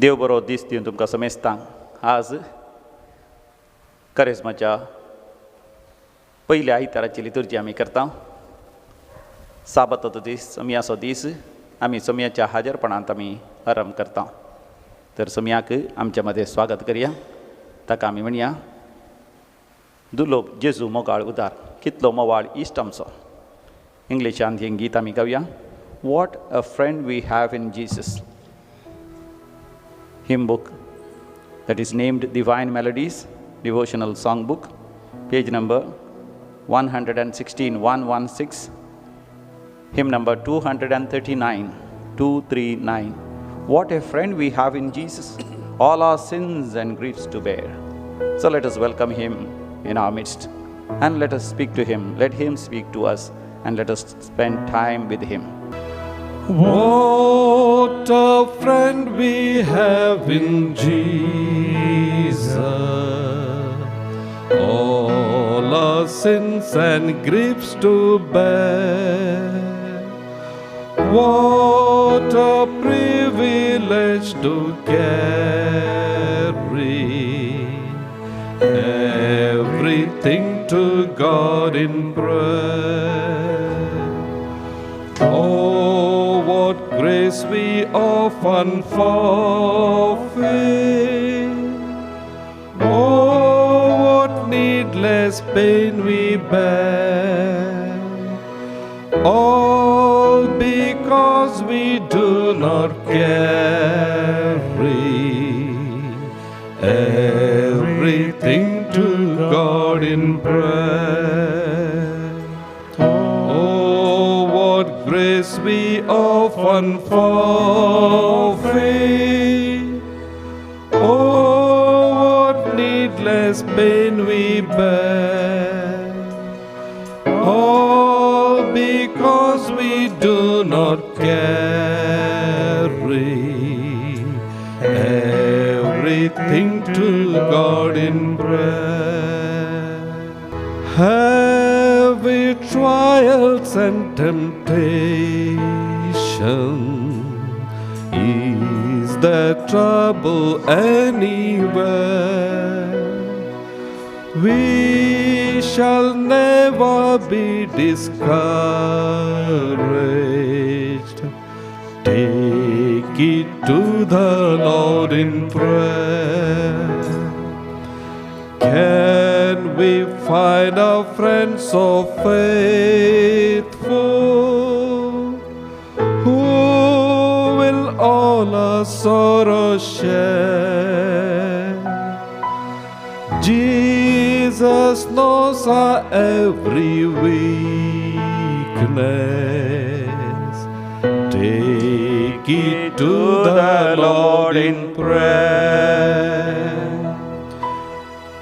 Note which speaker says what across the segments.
Speaker 1: देव बरो दीस दिवन तुमकां समेस्तांक आज करेस्माच्या पयल्या आयताराची लितुर्जी आमी करता. साबताचो दीस समयाचो दीस आमी समयाच्या हाजरपणांत आमी आरंभ करता. तर समयाक आमच्या मदें स्वागत करया. ताका आमी म्हणया, दुलो जेजू मोगाळ उदार कितलो मोवाळ इश्ट आमचो. इंग्लिशांत हें गीत आमी गावया. What a friend we have in Jesus. Hymn book that is named Divine Melodies, devotional song book, page number 116, 116, hymn number 239, 239. What a friend we have in Jesus, all our sins and griefs to bear. So let us welcome him in our midst and let us speak to him. Let him speak to us and let us spend time with him.
Speaker 2: What a friend we have in Jesus, all our sins and griefs to bear. What a privilege to carry everything to God in prayer. Oh, what grace we often forfeit. Oh, what needless pain we bear. All because we do not carry everything to God in prayer. Grace we often forfeit. Oh, what needless pain we bear. All because we do not carry everything to God in prayer. Heavy trials and temptation, is there trouble anywhere? We shall never be discouraged. Take it to the Lord in prayer. Can we find a friend so faithful, who will all our sorrows share? Jesus knows our every weakness. Take it to the Lord in prayer.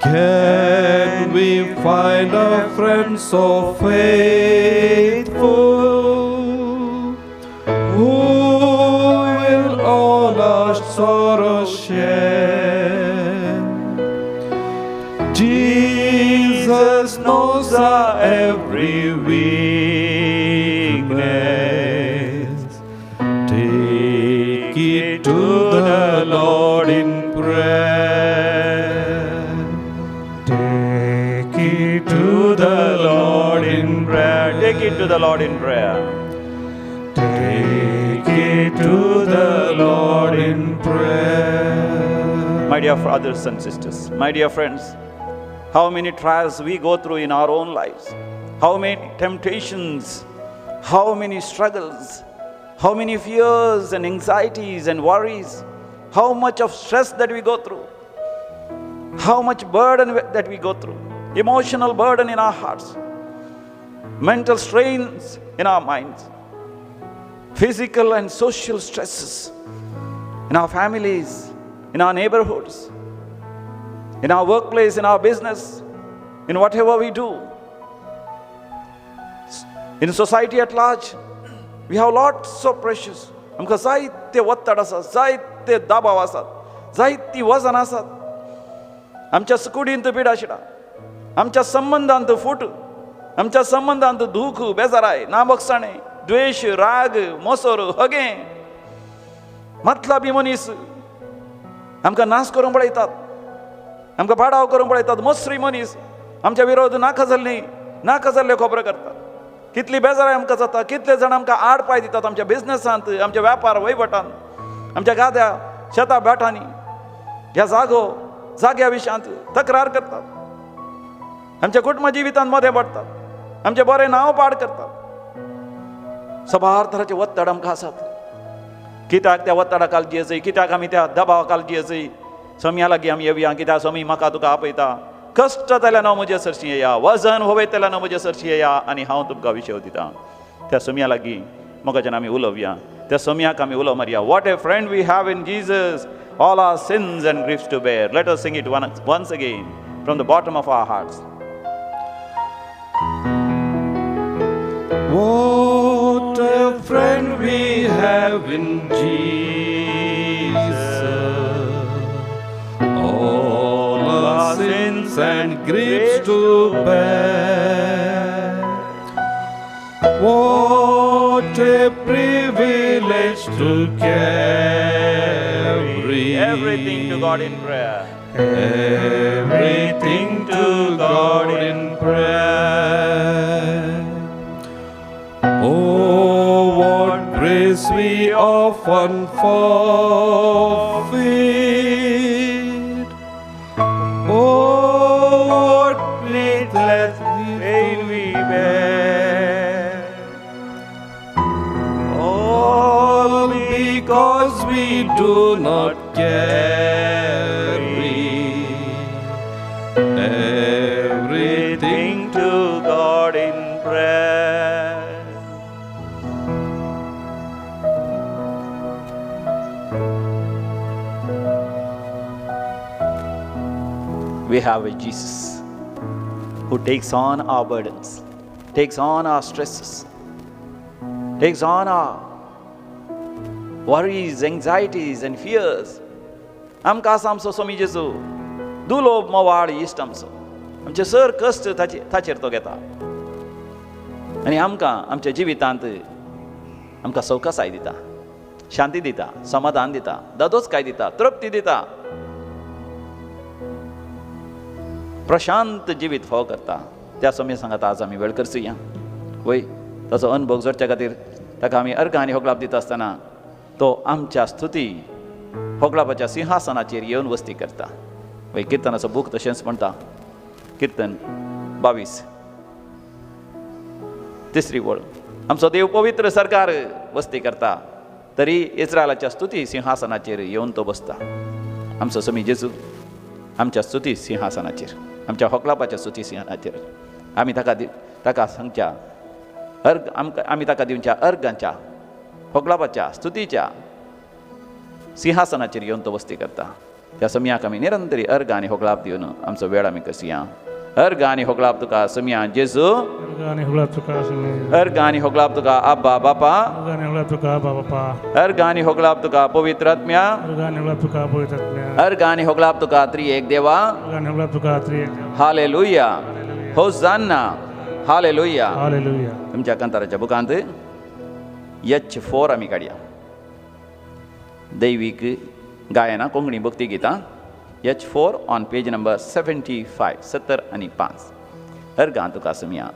Speaker 2: Can we find a friend so faithful, who will all our sorrows share? Jesus knows our every weakness. Take it to the Lord in prayer. Take it to the Lord in prayer.
Speaker 1: Take it to the Lord in prayer.
Speaker 2: Take it to the Lord in prayer.
Speaker 1: My dear brothers and sisters, my dear friends, how many trials we go through in our own lives, how many temptations, how many struggles, how many fears and anxieties and worries, how much of stress that we go through, how much burden that we go through, emotional burden in our hearts, mental strains in our minds, physical and social stresses in our families, in our neighborhoods, in our workplace, in our business, in whatever we do, in society at large. We have lots of pressures. आमकां जायते वत्तड आसात, जायते दाबाव आसात, जायती वजन आसात. आमच्या सुकुडींत पीड आशिना, आमच्या संबंधांत फूट, आमच्या संबंधांत दुख, बेजाराय, नामोगसाणें, द्वेष, राग, मोसोर, हगे, मतलबी मनीस, आमकां नाश करूंक पळयतात, आमकां पाडाव करूंक पळयतात. मोसरी मनीस आमच्या विरोध नाका जाल्ले खबरो करतात. कितली बेजाराय आमकां जाता. कितले जाण आमकां आड पांय दितात आमच्या बिझनसांत, आमच्या वेपार वैवटांत, आमच्या गाद्या शेतां बेठांनी, ह्या जाग्या विशयांत तक्रार करतात. आमच्या कुटुंब जिवितांत मदें पडतात, आमचें बरें नांव पाड करतात. सबार तरांचे वत्तड आमकां आसात. कित्याक त्या वत्तडा खाल जियेचय, कित्याक आमी त्या दबावा खाल जियेचय. समिया लागीं आमी येवया, कित्याक समी म्हाका तुका आपयता. कश्ट जाल्यार हांव म्हजे सरशी येया, वजन वयतल्यान हांव म्हजे सरशी येया आनी हांव तुमकां विशय दितां. त्या समिया लागीं मोगाच्यान आमी उलोवया, त्या समियाक आमी उलो मारया. What a friend we have in Jesus, all our sins and griefs to bear. Let us sing it once again from the bottom of our hearts.
Speaker 2: What a friend we have in Jesus, all our sins and griefs to bear. What a privilege to carry
Speaker 1: Everything to God in prayer.
Speaker 2: everything to God in prayer. Oh, what grace we often forfeit. Oh, what needless pain we bear. All because we do not carry everything
Speaker 1: To God in prayer. We have a Jesus who takes on our burdens, takes on our stresses, takes on our worries, anxieties and fears. आमकां आसा आमचो स्वामी जेजू, दुलो मोवाळ इश्ट आमचो. आमचे sir कश्ट ताचेर तो घेता आनी आमकां आमच्या जिवितांत आमकां सवकासाय दिता, शांती दिता, समाधान दिता, दादोचकाय दिता, तृप्ती दिता, प्रशांत जिवीत फाव करता. त्या समय सांगात आज आमी वेळ करचुया. वय ताचो अनुभव जोडच्या खातीर ताका आमी अर्घ आनी होगलाप दिता आसतना तो आमच्या स्तुती होगलापाच्या सिंहासनाचेर येवन वस्ती करता. वय किर्तनाचो बूक तशेंच म्हणटा, किर्तन 22 तिसरी वळ. आमचो देव पवित्र सरकार वस्ती करता, तरी इस्रायलाच्या स्तुती सिंहासनाचेर येवन तो बसता. आमचो स्वामी जेजू आमच्या स्तुती सिंहासनाचेर, आमच्या होकलापाच्या स्तुती सिंहासनाचेर आमी ताका सांगच्या आमी ताका दिवच्या अर्गांच्या होकलापाच्या स्तुतीच्या सिंहासनाचेर येवन तो वस्ती करता. त्या समयाक आमी निरंतरी अर्घ आनी होगलाप दिवन आमचो वेळ आमी कसया. अर्घ आनी होगलाप तुका समया जेजू, अर्घ आनी होगलाप तुका आब्बा बापा, अर्घ आनी होगलाप तुका पवित्र आत्म्या, अर्घ आनी होगलाप तुका त्रिएक देवा. Hallelujah, hosanna, hallelujah. तुमच्या कंताराच्या बुकांत H4 आमी काडया. दैवीक गायना कोंकणी भक्ती गितां H4 ऑन पेज नंबर 75 70 आनी 5. अर्गां तुका समया,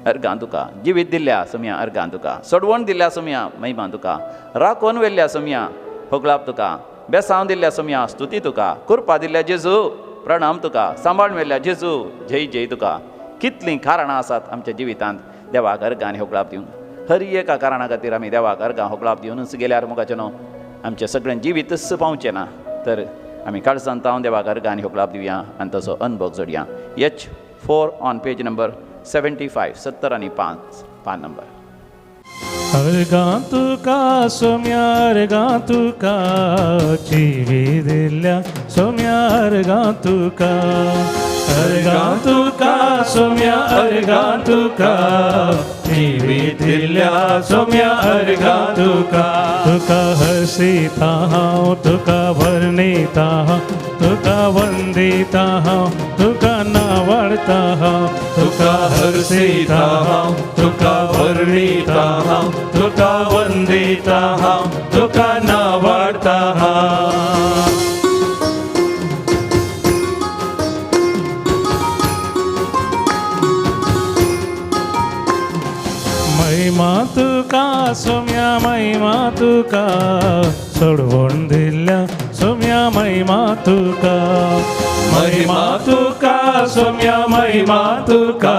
Speaker 1: अर्गां तुका जिवीत दिल्ल्या समया, अर्गां तुका सोडवण दिल्ल्या समया, महिमा तुका राखोवन वेल्ल्या समया, होगलाप तुका बेसांव दिल्ल्या समया, स्तुती तुका कृपा दिल्ल्या जेजू, प्रणाम तुका सांबाळून वेल्ल्या जेजू, जय जय तुका. कितलीं कारणां आसात आमच्या जिवितांत देवाक अर्गां आनी होगलाप दिवन. हर एका कारणा खातीर आमी देवाक अर्गां होगलाप दिवनच गेल्यार मुखाचें न्हू आमचें सगळें जिवीतच पावचें ना. तर आमी काळजांत तावन देवाक अर्गां आनी होगलाप दिवया आनी ताचो अनुभव जोडया. H4 ऑन पेज नंबर 75 70 आनी 5 नंबर.
Speaker 3: अर्गां तुका सोम्या, अर्गां तुका जिवीत दिल्ल्या सोम्या, अर्गां तुका, अर्गां तुका सोम्या, अर्गां तुका जिवीत दिल्ल्या सोम्या, अर्गां तुका. तुका हसीता हांव, तुका वर्णिता हांव, तुका वंदिता हांव, तुका नावाडता हांव, तुका हसीता हांव, तुका वर्णिता हांव, तुका वंदिता हांव, तुका नावाडता हांव. महिमा तुका सोम्या महिमा तुका सोडवून दिल्या सोम्या महिमा तुका महिमा तुका सोम्या महिमा तुका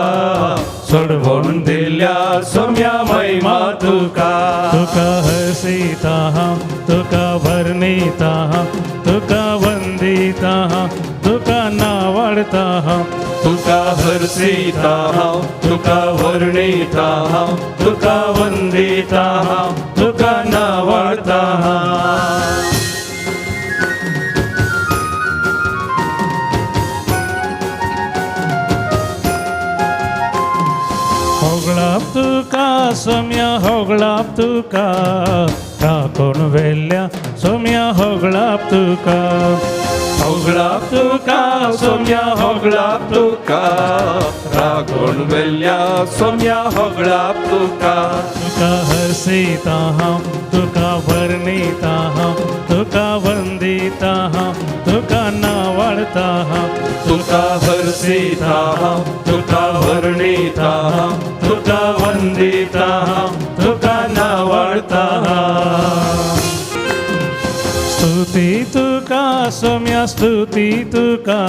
Speaker 3: सोडवून दिल्या सोम्या महिमा तुका तुका हसीता तुका वर्णिता तुका वंदिता तुका नावाडता
Speaker 2: तुका हर्षिता हांव तुका वर्णिता हांव तुका वंदिता हांव तुका नावाडता
Speaker 3: होगळाप तुका सोम्या होगळाप तुका राखून वेल्ल्या सोम्या होगळाप तुका
Speaker 2: होगळाप तुका सोम्या होगळाप तुका राखून वेल्ल्या सोम्या होगळाप तुका
Speaker 3: तुका हसीता तुका वर्णिता तुका वंदिता तुका नावाडता
Speaker 2: तुका हर्षिता हांव तुका वर्णिता हांव तुका वंदिता हांव तुका नावाडता
Speaker 3: स्तुती तुका सोम्या स्तुती तुका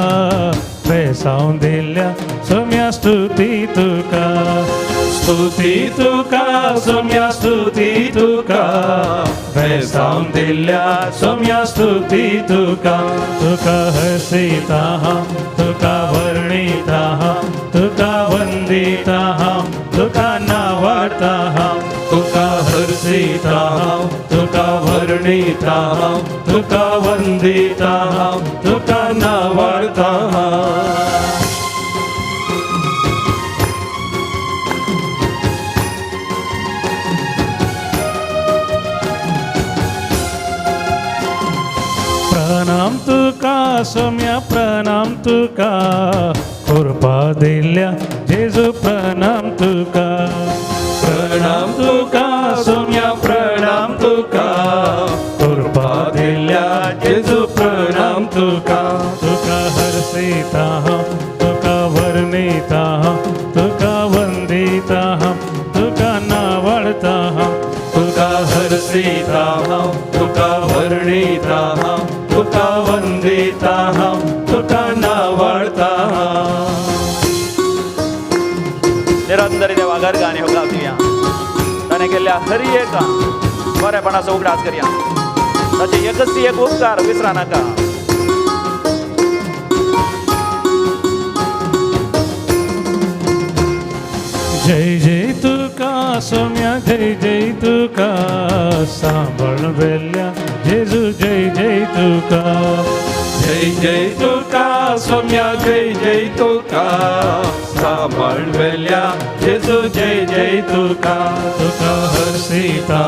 Speaker 3: बेसावून दिल्या सोम्या स्तुती तुका
Speaker 2: स्तुती तुका सोम्या स्तुती तुका बेसावून दिल्या सोम्या स्तुती तुका
Speaker 3: तुका हसीता तुका वर्णिता तुका वंदिता तुका नावाडता
Speaker 2: तुका हर्षिता हांव तुका वर्णिता हांव तुका वंदिता हांव तुका नावाडता
Speaker 3: प्रणाम तुका सोम्या प्रणाम तुका कृपा दिल्या जेजू प्रणाम तुका
Speaker 2: प्रणाम तुका सोम्या प्रणाम तुका कृपा दिल्या जेजू प्रणाम तुका
Speaker 3: तुका हर्षिता तुका वर्णिता तुका वंदिता तुका नावाडता
Speaker 2: तुका हर्षिता हांव तुका वर्णिता हांव तुका वंदिता हांव तुका नावाडता
Speaker 1: निरंतर देवा गाणी हो गावया ताणे केल्ल्या हर एका बरेपणाचो उगडास करया ताचे एकच ती एक उपकार विसरा नाका
Speaker 3: जय जय तुका सोम्या जय जय तुका सांभाळ वेल्ल्या जेजू जय जय तुका
Speaker 2: जय जय तुका सोम्या जय जय तुका सांभाळ वेल्या जेजू जय जय तुका
Speaker 3: तुका हर्षिता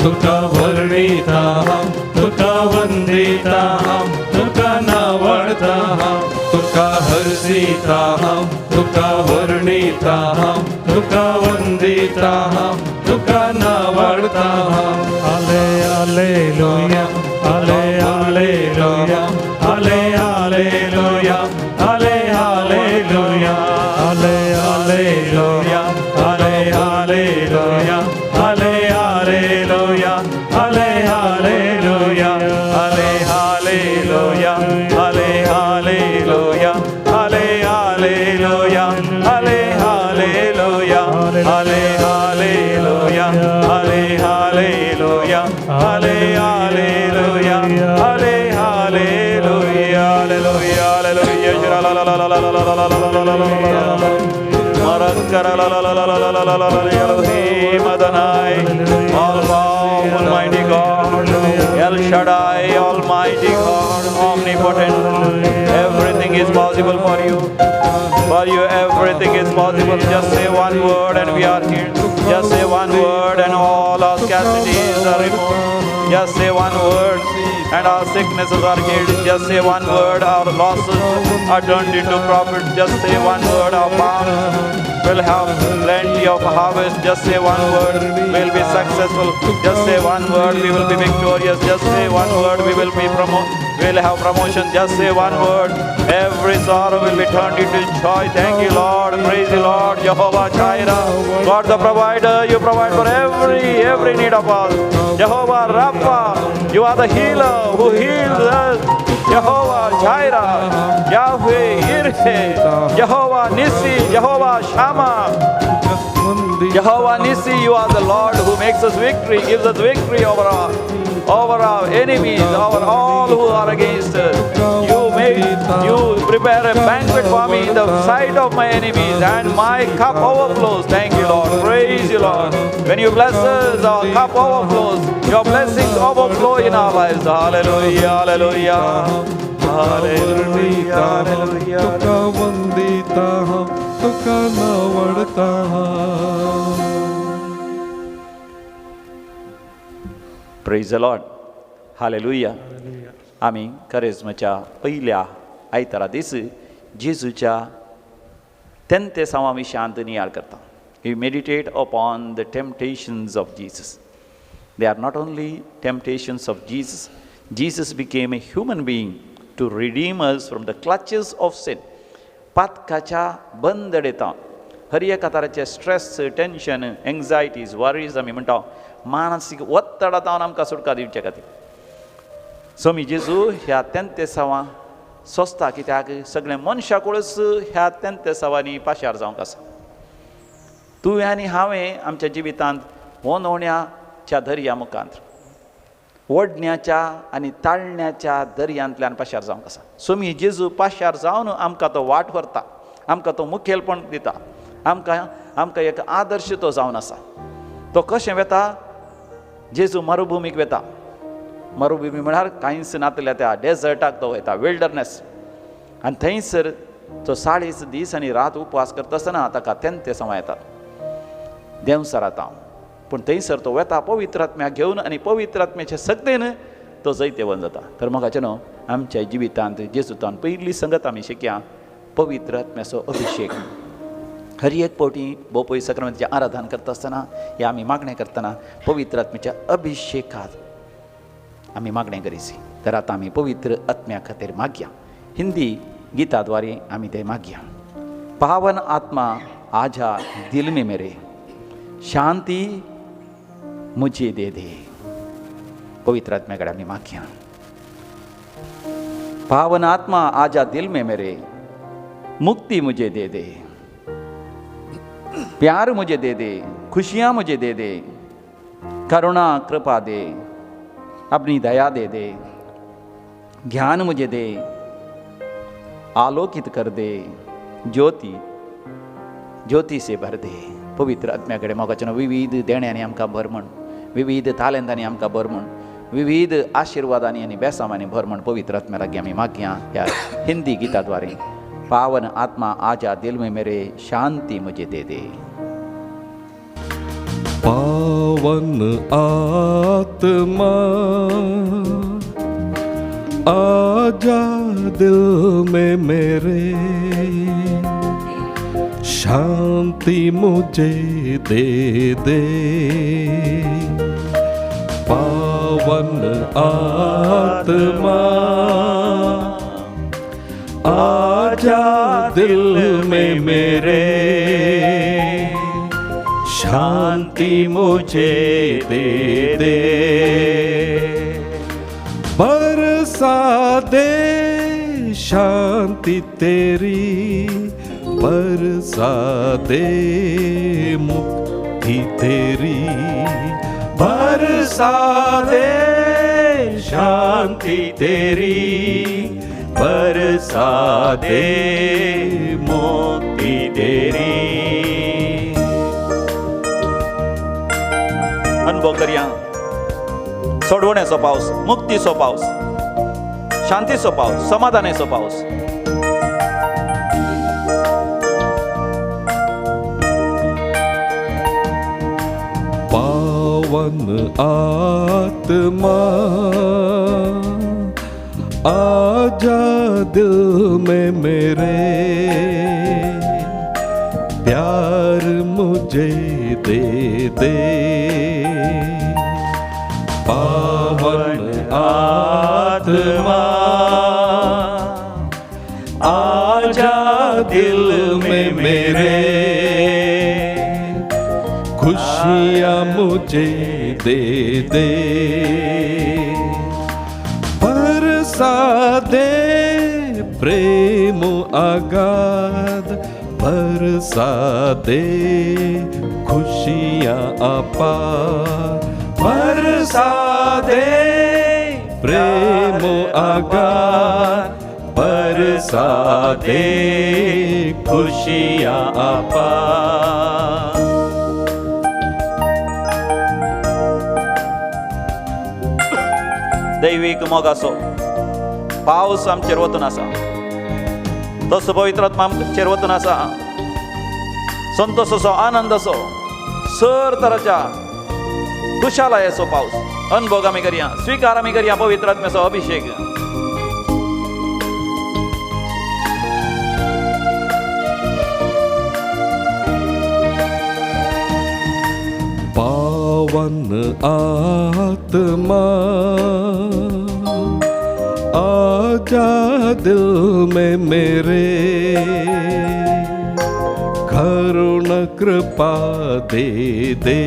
Speaker 2: तुका वर्णिता तुका वंदिता तुका नावाडता तुका हर्षिता तुका वर्णिता तुका वंदिता तुका नावाडता
Speaker 3: आले हालेलुया आले हालेलुया आले हालेलुया आले हालेलुया आले हालेलुया आले हालेलुया आले हालेलुया आले हालेलुया
Speaker 1: आले हालेलुया आले हालेलुया आले हालेलुया आले हालेलुया आले हालेलुया आले हालेलुया आले हालेलुया आले हालेलुया हालेलुया हालेलुया जरा ला ला ला ला ला ला ला ला ला ला ला Marakkara la la la la la la la la la Elohim Adonai All powerful Almighty God El Shaddai Almighty God Omnipotent Everything is possible for you. For you everything is possible. Just say one word and we are here. Just say one word and all our scarcities are removed. Just say one word and our sicknesses are healed. Just say one word, our losses are turned into profit. Just say one word, our pounds We'll have plenty of harvest. Just say one word, we'll be successful. Just say one word, we will be victorious. Just say one word, we will be we'll have promotion. Just say one word, every sorrow will be turned into joy. Thank you, Lord. Praise the Lord. Jehovah Jireh, God the provider, you provide for every need of us. Jehovah Rapha, you are the healer who heals us. Jehovah Jireh, Yahweh Yireh, Jehovah Nissi, Jehovah Shammah, Jehovah Nissi, you are the Lord who makes us victory, gives us victory over our enemies, over all who are against us. You prepare a banquet for me in the sight of my enemies, and my cup overflows. Thank you, Lord. Praise you, Lord. When you bless us, our cup overflows. Your blessings overflow in our lives. Hallelujah, hallelujah, hallelujah, hallelujah.
Speaker 2: Tuka Vandita Hum, Tuka नावडता Hum.
Speaker 1: Praise the Lord. Hallelujah. आम्ही करेजमाच्या पहिल्या आयतारा दीस जेजूच्या 33वा विशयांत नियाळ करता. We meditate upon the temptations of Jesus. They are not only temptations of Jesus. Jesus became a human being to redeem us from the clutches of sin. पातकाच्या बंदडेता हर एका तराचे stress, tension, एंग्जायटीज, worries आमी म्हणटा मानसीक वत्तडांतल्यान आमकां सुटका दिवचे खातीर. स्वामी जेजू ह्या 33वा सोंसता, कित्याक सगळे मनशाकूळच ह्या 33वांनी पाशार जावंक आसा. तूं आनी हांवें आमच्या जिवितांत वोंदवण्याच्या दर्या मुखांत ओडण्याच्या आनी ताळण्याच्या दर्यांतल्यान पाशार जावंक आसा. स्वामी जेजू पाशार जावन आमकां तो वाट व्हरता, आमकां तो मुखेलपण दिता, आमकां एक आदर्श तो जावन आसा. तो कशें वेता? जेजू मरुभुमीक वेता. मरुभुमी म्हळ्यार कांयच नातल्या त्या डेजर्टाक तो वयता, विल्डरनेस. आनी थंयसर तो 40 दीस आनी रात उपवास करता आसतना ताका 33 येतात. देंवसरांत हांव पूण थंयसर तो वेता पवित्र आत्म्याक घेवन, आनी पवित्र आत्म्याचे सक्तेन तो जैतेवन जाता. तर म्हाका न्हू आमच्या जिवितांत जेजूतान पयली संगत आमी शिकया पवित्र आत्म्याचो अभिशेक. हर एक पावटी बोपय सक्रामेंताचें आराधन करता आसतना या आमी मागणें करतना पवित्र आत्म्याच्या अभिशेकात आमी मागणें करीसी. तर आतां आमी पवित्र आत्म्या खातीर मागया. हिंदी गिताद्वारे आमी तें मागया. पावन आत्मा आजा दिल में मेरे, शांति मुझे दे दे. पवित्र आत्म्या कडेन आमी मागया. पावन आत्मा आजा दिल में मेरे, मुक्ति मुझे दे दे, प्यार मुझे दे दे, खुशियाँ मुझे दे दे, करुणा कृपा दे, अपनी दया दे दे, ज्ञान मुझे दे, आलोकित कर दे, ज्योति से भर दे. पवित्र आत्म्याकडे मोगाचें विविध देण्यांनी आमकां भर म्हण, विविध तालेंतांनी आमकां भर म्हण, विविध आशिर्वादांनी आनी बेसामांनी भर म्हण पवित्र आत्म्या लागीं आमी मागया ह्या हिंदी गिताद्वारे. पावन आत्मा आजा दिल में मेरे, शांति मुझे दे दे.
Speaker 2: पावन आत्मा आजा दिल में मेरे, शांति मुझे दे दे. पावन आत्मा आजा दिल में मेरे, शांति मुझे दे दे. बरसा दे शांति तेरी, बरसा दे मुक्ति तेरी, बरसा दे शांति तेरी, बरसा दे मुक्ति तेरी.
Speaker 1: अनुभव करया सोडवण्याचो पावस, मुक्तीचो पावस, शांतीचो पावस, समाधानाचो पावस.
Speaker 2: पावन आत्मा आजा दिल में मेरे, प्यार दे। पावन आत्मा आजा दिल में मेरे, खुशियाँ मुझे दे दे। बरसा दे प्रेम अगाध, बरसा दे खुशियाँ अपार, बरसा दे प्रेम अगाध, बरसा दे खुशियाँ अपार।
Speaker 1: दैवीक मोग असो, पावस आमचेर वतून आसा, तसो पवित्र आत्मा आमचेर वतून आसा, संतोष असो, आनंद असो, सर तराच्या खुशालायेचो पावस अनुभव आमी करया, स्वीकार आमी करया पवित्र आत्म्याचो अभिषेक।
Speaker 2: पावन आत्मा आजा दिल में मेरे, करुणा कृपा दे दे।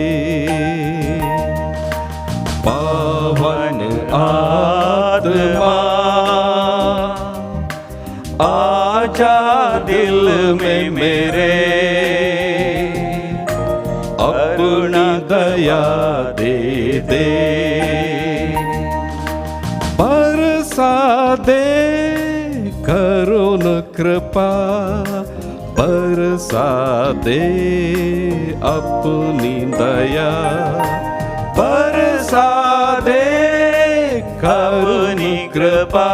Speaker 2: पावन आत्मा आजा दिल में मेरे, अपनी दया दे दे। बरसा दे करुणा कृपा, बरसा दे अपनी दया, बरसा दे करुणा कृपा,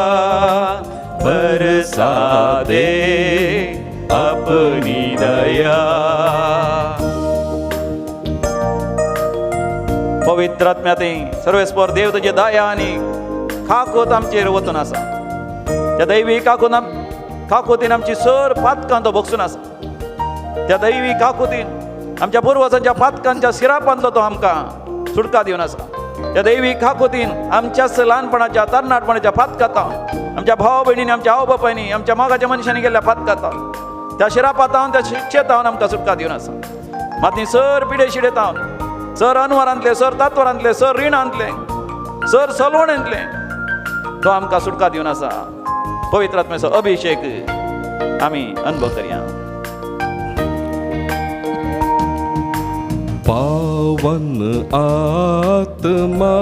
Speaker 2: बरसा दे अपनी दया।
Speaker 1: पवित्र आत्म्याती सर्वेस्पर देव तुझे दया आनी खाकोत आमचेर वतून आसा, त्या दैवी काकुतीन आमची सर पातकां तो भोगसून आसा, त्या दैवी काकुतीन आमच्या पुर्वजांच्या पातकांच्या सिरापांतलो तो आमकां सुटका दिवन आसा, त्या दैवी काकुतीन आमच्याच ल्हानपणाच्या तरणाटपणाच्या पातकांतां आमच्या भाव भयणींनी, आमच्या आवय बापायनी, आमच्या मोगाच्या मनशांनी गेल्ल्या पातकांतां त्या शिरापातावन, त्या शिक्षेतावन आमकां सुटका दिवन आसा। मात सर पिडे शिडेतावन, सर अनवरांतले, सर तात्वरांतले, सर रिणांतले, सर सलवणेंतले तो आमकां सुटका दिवन आसा। पवित्र आत्म्याचो अभिषेक आमी अनुभव करया।
Speaker 2: पावन आत्मा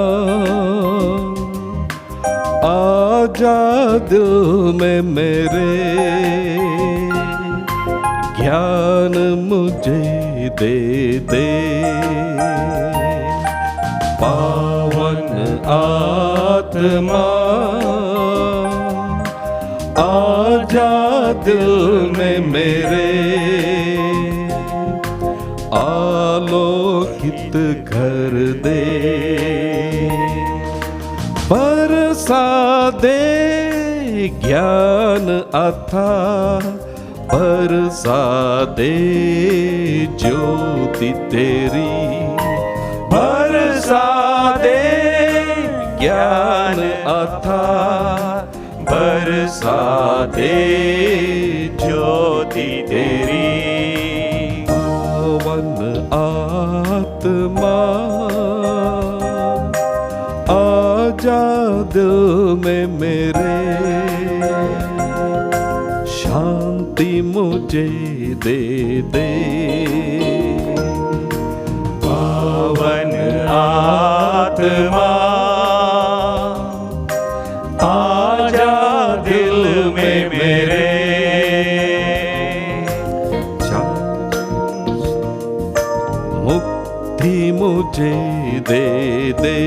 Speaker 2: आजा दिल में मेरे, ज्ञान मुझे दे दे। पावन आत्मा आजा दिल में मेरे, आलोकित कर दे। बरसा दे ज्ञान अथाह, बरसा दे ज्योति तेरी, बरसा दे ज्ञान अथाह, बरसा दे ज्योति तेरी। पावन आत्मा आजा दिल में मेरे, शांति मुझे दे दे। पावन आत्मा आजा दिल में मेरे, मुक्ति मुझे दे दे।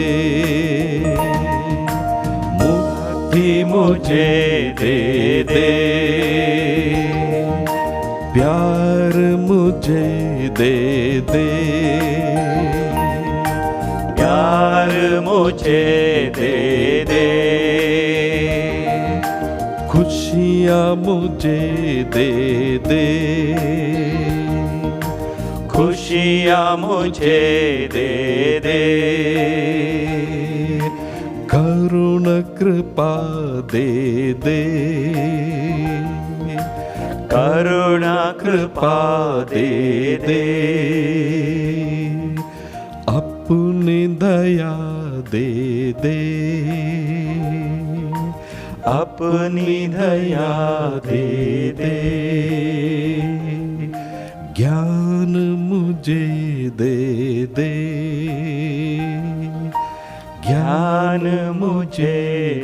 Speaker 2: मुक्ति मुझे दे दे। प्यार मुझे दे दे। प्यार मुझे दे दे। खुशियाँ मुझे दे दे। खुश
Speaker 1: खुशियाँ मुझे दे दे,
Speaker 2: करुण कृपा दे दे,
Speaker 1: करुणा कृपा दे दे,
Speaker 2: अपनी दया दे दे,
Speaker 1: अपनी दया दे दे,
Speaker 2: ज्ञान मुझे दे दे,
Speaker 1: ज्ञान मुझे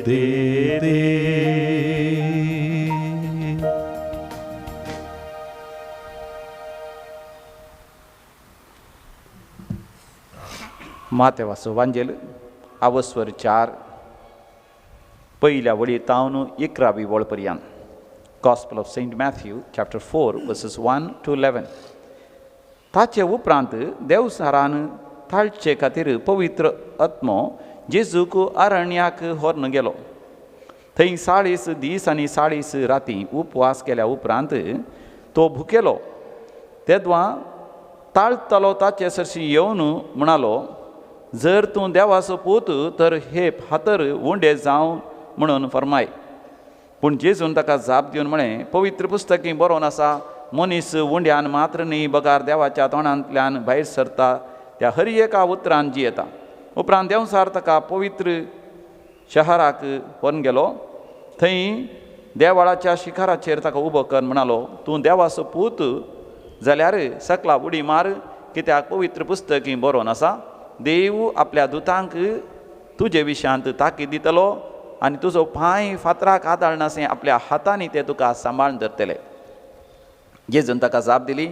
Speaker 1: दे दे। मातेवाचो वांजेल आवस्वर 4 पहिल्या वळी तावन 11वी वळ पर्यंत. Gospel of Saint Matthew chapter 4 verses 1 to 11. ताचे उपरांत देवसारान ताळचे खातीर पवित्र आत्मो जेजूक अरण्याक व्हरून गेलो. थंय 40 दीस आनी 40 राती उपवास केल्या उपरांत तो भुकेलो. तेदवा ताळतलो ताचे सरशी येवन म्हणालो, जर तूं देवाचो पूत तर हे फातर उंडे जावं म्हणून फरमाय. पूण जेजून ताका जाप दिवन म्हळें, पवित्र पुस्तकी बरोवन आसा, मनीस उंड्यान मात्र न्ही बगार देवाच्या तोंडांतल्यान भायर सरता त्या हर एका उतरान जियेता. उपरांत देवसार ताका पवित्र शहराक व्हरून गेलो. थंय देवाळाच्या शिखराचेर ताका उबो कर म्हणालो, तूं देवाचो पूत जाल्यार सकला उडी मार, कित्याक पवित्र पुस्तकी बरोवन आसा, देव आपल्या दुतांक तुजे विशयांत ताकीद दितलो आनी तुजो पांय फातराक आदाळनासे आपल्या हातांनी ते तुका सांबाळून धरतले. जेजून ताका जाप दिली,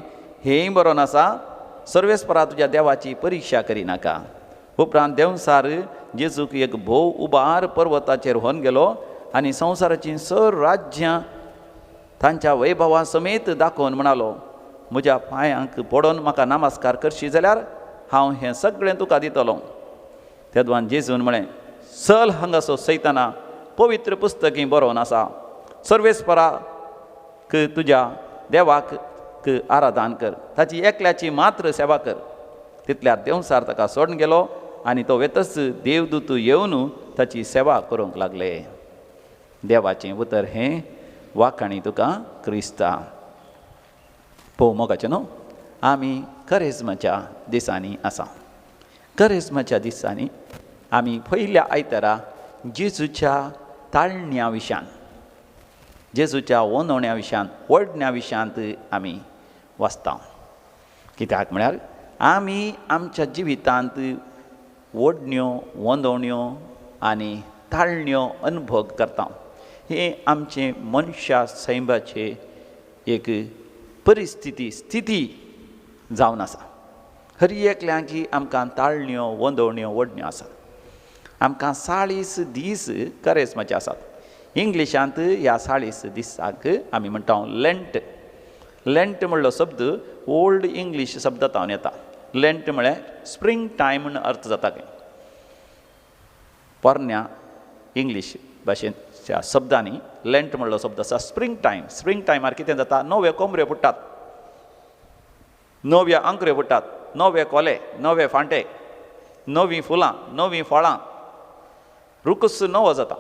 Speaker 1: हेंय बरोवन आसा, सर्वेस्परा तुज्या देवाची परिक्षा करिनाका. उपरांत देवसार जेजूक एक भोव उबार पर्वताचेर व्हरून गेलो आनी संवसाराचीं सर राज्यां तांच्या वैभवा समेत दाखोवन म्हणालो, म्हज्या पांयांक पडोवन म्हाका नमस्कार करशी जाल्यार हांव हें सगळें तुका दितलो. तेदवान जेजून म्हळें, चल हांगासो सैताना, पवित्र पुस्तकी बरोवन आसा, सर्वेस्पराक तुज्या देवाक आराधन कर, ताची एकल्याची मात्र सेवा कर. तितल्यार देवसार ताका सोडून गेलो आनी तो वेतच देवदूत येवन ताची सेवा करूंक लागले. देवाचें उतर हें वाखाणी तुका क्रिस्ता. पळोव मोगाचें न्हू, आमी करेजमाच्या दिसांनी आसा. करेजमाच्या दिसांनी आमी पयल्या आयतारा जेजूच्या ताळण्या विशयान, जेजूच्या वंदवण्या विशयान, ओडण्या विशयांत आमी वाचता. कित्याक म्हळ्यार आमी आमच्या जिवितांत ओडण्यो, वंदवण्यो आनी ताळण्यो अनुभव करता. हे आमचे मनशा सैमाचे एक परिस्थिती, स्थिती जावन आसा. हर एकल्यांकी आमकां ताळण्यो, वंदवण्यो, ओडण्यो आसात. आमकां 40 दीस करेजमाचे आसात. इंग्लिशांत ह्या 40 दिसाक आमी म्हणटा लेंट. लेंट म्हणलो शब्द ओल्ड इंग्लीश शब्दांतल्यान येता. लेंट म्हळ्यार स्प्रिंग टायम म्हण अर्थ जाता. पोरण्या इंग्लीश भाशेच्या शब्दांनी लेंट म्हणलो शब्द आसा स्प्रिंग टायम. स्प्रिंग टायमार कितें जाता, नवे कोंबऱ्यो फुट्टात, नव्या अंकऱ्यो फुट्टात, नवे कोले, नवे फांटे, नवीं फुलां, नवीं फळां, रुकस नवो जाता.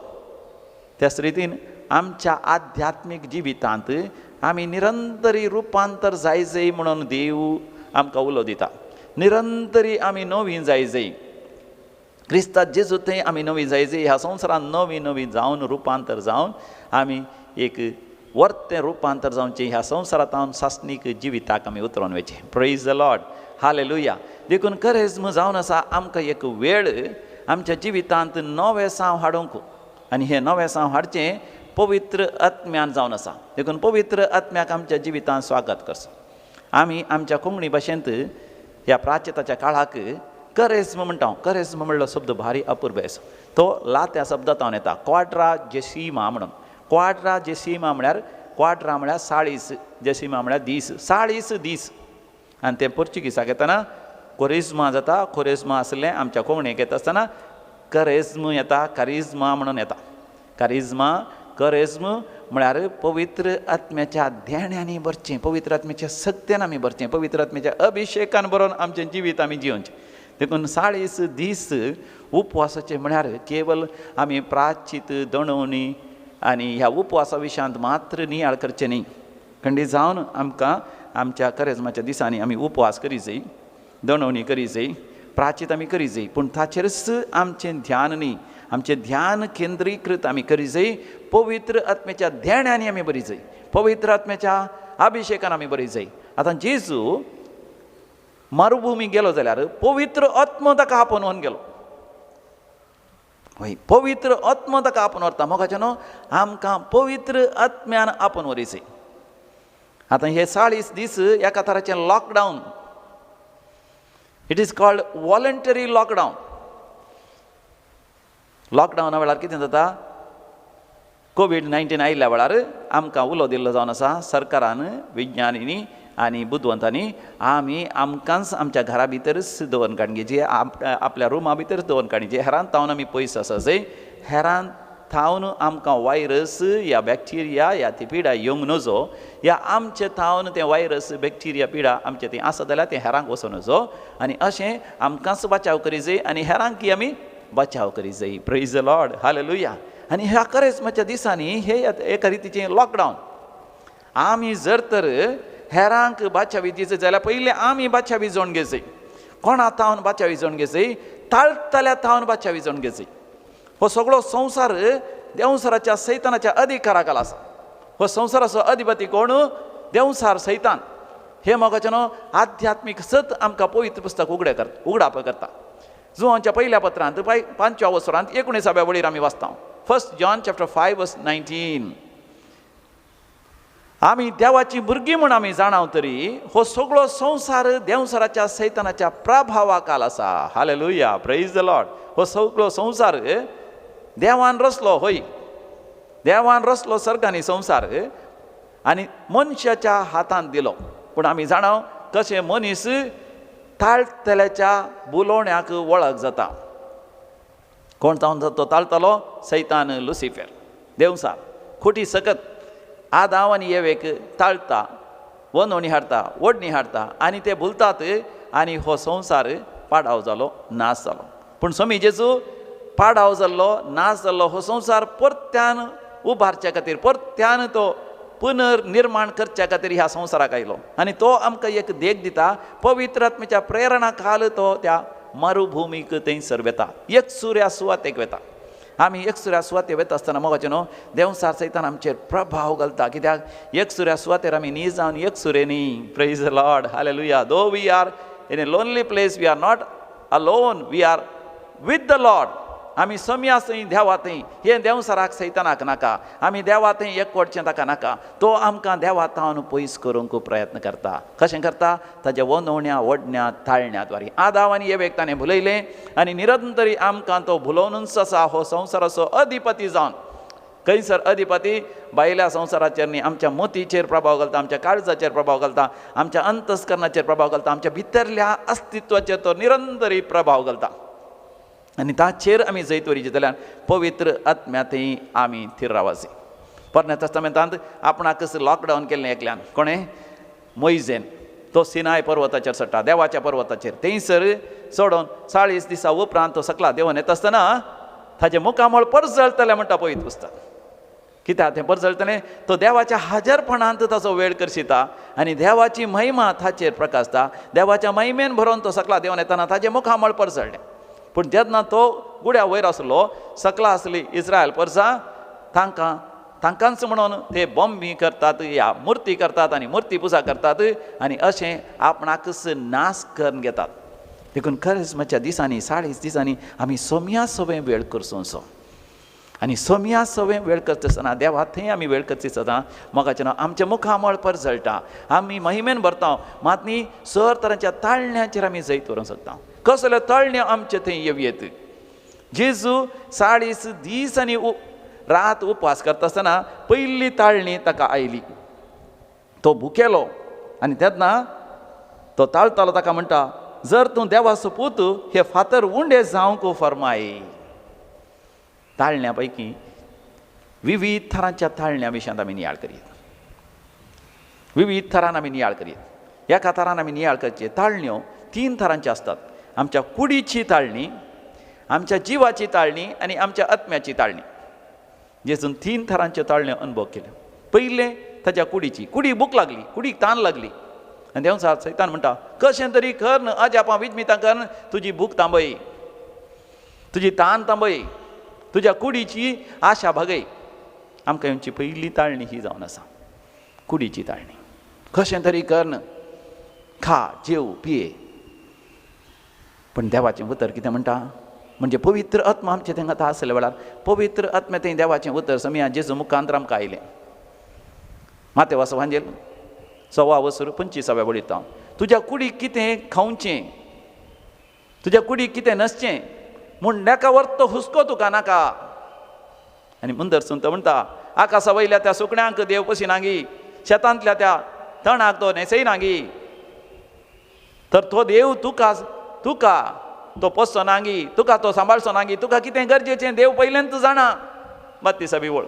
Speaker 1: त्याच रितीन आमच्या आध्यात्मीक जिवितांत आमी निरंतरी रुपांतर जाय जाय म्हणून देव आमकां उलो दिता. निरंतरी आमी नवीं जाय जाय, क्रिस्तांत जेजू थंय आमी नवीं जाय जाय, ह्या संवसारान नवीं नवीं जावन रुपांतर जावन आमी एक वर्तें रुपांतर जावचें, ह्या संवसारांत सासणीक जिविताक आमी उतरोवन वयचें. Praise the Lord, hallelujah. देखून करेजम जावन आसा आमकां एक वेळ आमच्या जिवितांत नवें सांव हाडूंक, आनी हें नवें सांव हाडचें पवित्र आत्म्यान जावन आसा. देखून पवित्र आत्म्याक आमच्या जिवितांत स्वागत करचो. आमी आमच्या कोंकणी भाशेंत ह्या प्राचिताच्या काळाक करेजम म्हणटा. करेजम म्हणलो शब्द भारी अपूर्व आसा. तो लात्या शब्दांतल्यान येता, क्वाड्रा जेसिमा म्हणून. क्वाड्रा जेसिमा म्हळ्यार, क्वाड्रा म्हळ्यार 40, जेसिमा म्हळ्यार दीस, 40 दीस. आनी तें पोर्चुगीसाक येतना कोरिज्मा जाता. कोरिज्मा आसलें आमच्या कोंकणीक येता आसतना करेज्म येता, कारिज्मा म्हणून येता. कारिज्मा करेज्म म्हळ्यार पवित्र आत्म्याच्या ध्यानांनी भरचें, पवित्र आत्म्याच्या सक्त्यान आमी भरचें, पवित्र आत्म्याच्या अभिशेकान बरोवन आमचें जिवीत आमी जियोवचें. देखून 40 दीस उपवासाचे म्हळ्यार केवल आमी प्राचित दणवणी आनी ह्या उपवासा विशयांत मात्र नियाळ करचे न्ही. खंडीत जावन आमकां आमच्या करेज्माच्या दिसांनी आमी उपवास करी जाय, दणवणी करी जाय, प्राचीत आमी करी जाय, पूण ताचेरच आमचें ध्यान न्ही, आमचें ध्यान केंद्रीकृत आमी करी जाय. पवित्र आत्म्याच्या ध्यानांनी आमी बरी जाय, पवित्र आत्म्याच्या अभिशेकान आमी बरी जाय. आतां जेजू मरुभुमी गेलो जाल्यार पवित्र आत्मो ताका आपणून गेलो. हय, पवित्र आत्मो ताका आपण व्हरता. मोगाचें न्हू, आमकां पवित्र आत्म्यान आपण व्हरी जाय. आतां हे 40 दीस एका तराचें lockdown, it is called voluntary lockdown. लॉकडावना वेळार कितें जाता, कोविड-19 आयिल्ल्या वेळार आमकां उलो दिल्लो जावन आसा सरकारान, विज्ञानींनी आनी बुद्धवंतांनी, आमी आमकांच आमच्या घरा भितरच दवरून काडची, आपल्या रुमा भितरच दवरून काडची, हेरांत थावन आमी पयस आसा जाय, हेरांत थावन आमकां वायरस या बॅक्टेरिया या ती पिडा येवंक नजो, या आमचे थावन तें वायरस बॅक्टेरिया पिडा आमचे थंय आसा जाल्यार तें हेरांक वचूं नजो, आनी अशें आमकांच बचाव करी जाय आनी हेरांकय आमी बचाव करी जाय. Praise the Lord, hallelujah. आनी ह्या करेज्माच्या दिसांनी हे एका रितीचें लॉकडावन. आमी जर तर हेरांक बाचावी दिसत जाल्यार पयलीं आमी बाचावी जावन घेवचें. कोणा थावन बाचावी जावन घेवचें, ताळतल्या थावन बाचावी जावन घेवचें. हो सगळो संवसार देंवसाराच्या सैतानाच्या अधिकाराखाल आसा. हो संवसाराचो अधिपती कोण? देंवसार, सैतान. हे मोगाचें न्हू, आध्यात्मीक सत आमकां पवित्र पुस्तक उगडाप करता. जुवांच्या पयल्या पत्रांत 5व्या वसरांत 19व्या वळीर आमी वाचता. 1 John chapter 5 verse 19. आमी देवाची भुरगीं म्हूण आमी जाणाव तरी हो सगळो संवसार देंवसाराच्या सैतानाच्या प्रभावाखाल आसा. Hallelujah, praise the Lord. हो सगळो संवसार देवान रचलो, हय, देवान रचलो सर्गांनी संवसार आनी मनशाच्या हातांत दिलो. पूण आमी जाणाव कशें मनीस ताळतल्याच्या बुलोवण्याक वळख जाता. कोण जावन तो ताळतलो? सैतान, लुसिफर, देंवसार, खोटी सकत आदाव आनी येवेक ताळटा, वनवणी हाडटा, ओडणी हाडटा आनी ते भुलतात आनी हो संवसार पाडाव जालो, नाश जालो. पूण स्वामी जेजू पाडाव जाल्लो, नाश जाल्लो हो संवसार परत्यान उबारच्या खातीर, परत्यान तो पुनर्निर्माण करच्या खातीर ह्या संवसाराक आयलो. आनी तो आमकां एक देख दिता. पवित्र आत्म्याच्या प्रेरणा खाल तो त्या मरुभुमीक थंयसर वेता, एक सुर्या सुवातेक वेता. आमी एक सुर्या सुवातेक वता आसतना मोगाचें न्हू, देंवसार सैतान आमचेर प्रभाव घालता. कित्याक एक सुर्या सुवातेर आमी न्ही जावन एक सुरे न्ही. Praise the Lord, hallelujah. Though we are in a lonely place, we are not alone, we are with the Lord. आमी सम्या थंय देवा थंय. हे देंवसाराक सैतानाक नाका. आमी देवा थंय एकवटचें ताका नाका. तो आमकां देवा थावन पयस करूंक प्रयत्न करता. कशें करता? ताच्या वनवण्या, ओडण्या, ताळण्या द्वारे. आदाव आनी येवेक ताणें भुलयलें आनी निरंतरी आमकां तो भुलोवनूच आसा हो संवसाराचो अधिपती जावन. खंयसर अधिपती? भायल्या संवसाराचेर न्ही, आमच्या मतीचेर प्रभाव घालता, आमच्या काळजाचेर प्रभाव घालता, आमच्या अंतस्करणाचेर प्रभाव घालता, आमच्या भितरल्या अस्तित्वाचेर तो निरंतरी प्रभाव घालता. आनी ताचेर आमी जैत वरीचे जाल्यार पवित्र आत्म्यांतय आमी थीर रावचे. पोरण्या तस्तामेंतांत आपणाकच लॉकडावन केल्लें एकल्यान. कोणें? मोइजेन. तो सिनाय पर्वताचेर सट्टा, देवाच्या पर्वताचेर. थंयसर सोडून 40 दिसां उपरांत तो सकला देंवन येता आसतना ताचें मुखामळ परजळटलें म्हणटा पवित्र पुस्तक. कित्याक तें परजळटलें? तो देवाच्या हाजरपणांत ताचो वेळ करशिता आनी देवाची महिमा ताचेर प्रकाशता. देवाच्या महिमेन भरोवन तो सकला देंवन येताना ताचें मुखामळ परजळ्ळें. पूण जेन्ना तो गुड्या वयर आसलो, सकला आसली इस्रायल परसां, तांकांच म्हणून ते बॉम्बी करतात, या मुर्ती करतात आनी मुर्ती पुजा करतात आनी अशें आपणाकच नाश करून घेतात. देखून करेज्माच्या दिसांनी 40 दिसांनी आमी सोम्या सवें वेळ करचो. आनी सोम्या सवें वेळ करता आसतना देवा थंय आमी वेळ करची आसतना मोगाचें नांव आमचें मुखामळ परजळटा. आमी महिमेन भरता, मात न्ही सर तरांच्या ताळण्यांचेर आमी जैत व्हरूंक शकता. कसले ताळण्यो आमचे थंय येवयेत. जेजू 40 दीस आनी रात उपवास करता आसतना पयली ताळणी ताका आयली. तो भुकेलो आनी तेन्ना तो ताळतालो ताका म्हणटा, जर तूं देवाचो पूत हे फातर उंडे जावंक फर्माय. ताळण्या पैकी विविध थरांच्या ताळण्या विशयांत आमी नियाळ करीत. विविध थरान आमी नियाळ करीत. एका थरान आमी नियाळ करचे. ताळण्यो 3 थरांच्यो आसतात. आमच्या कुडीची ताळणी, आमच्या जिवाची ताळणी आनी आमच्या आत्म्याची ताळणी. जेजून 3 थरांच्यो ताळण्यो अनुभव केल्यो. पयले ताच्या कुडीची. कुडीक भूक लागली, कुडीक तान लागली आनी देव सैतान म्हणटा कशें तरी कर न्हू, अजापां विजमितां कर, तुजी भूक थांबय, तुजी तान थांबय, तुज्या कुडीची आशा भागय. आमकां हेंची पयली ताळणी ही जावन आसा, कुडीची ताळणी. कशें तरी कर न्हू, खा जेव पिये. पण देवाचें उतर कितें म्हणटा, म्हणजे पवित्र आत्मा आमचे थंय आसले वेळार पवित्र आत्म्या थंय देवाचें उतर समिया जेजू मुखांतर आमकां आयलें. मातेवास वांजेल 6:25 बळयता, तुज्या कुडीक कितें खावचें, तुज्या कुडीक कितें नसचें म्हूण नाका व्हरतो हुस्को तुका नाका. आनी मुंदर सुंत म्हणटा आकाशा वयल्या त्या सुकण्यांक देव पशिनागी, शेतांतल्या त्या तणाक तो न्हेसयनागी. तर तो देव तुका तो पोसचो नागी, तुका तो सांबाळचो नागी. तुका कितें गरजेचें देव पयलेंत जाणा. माती सभी वळ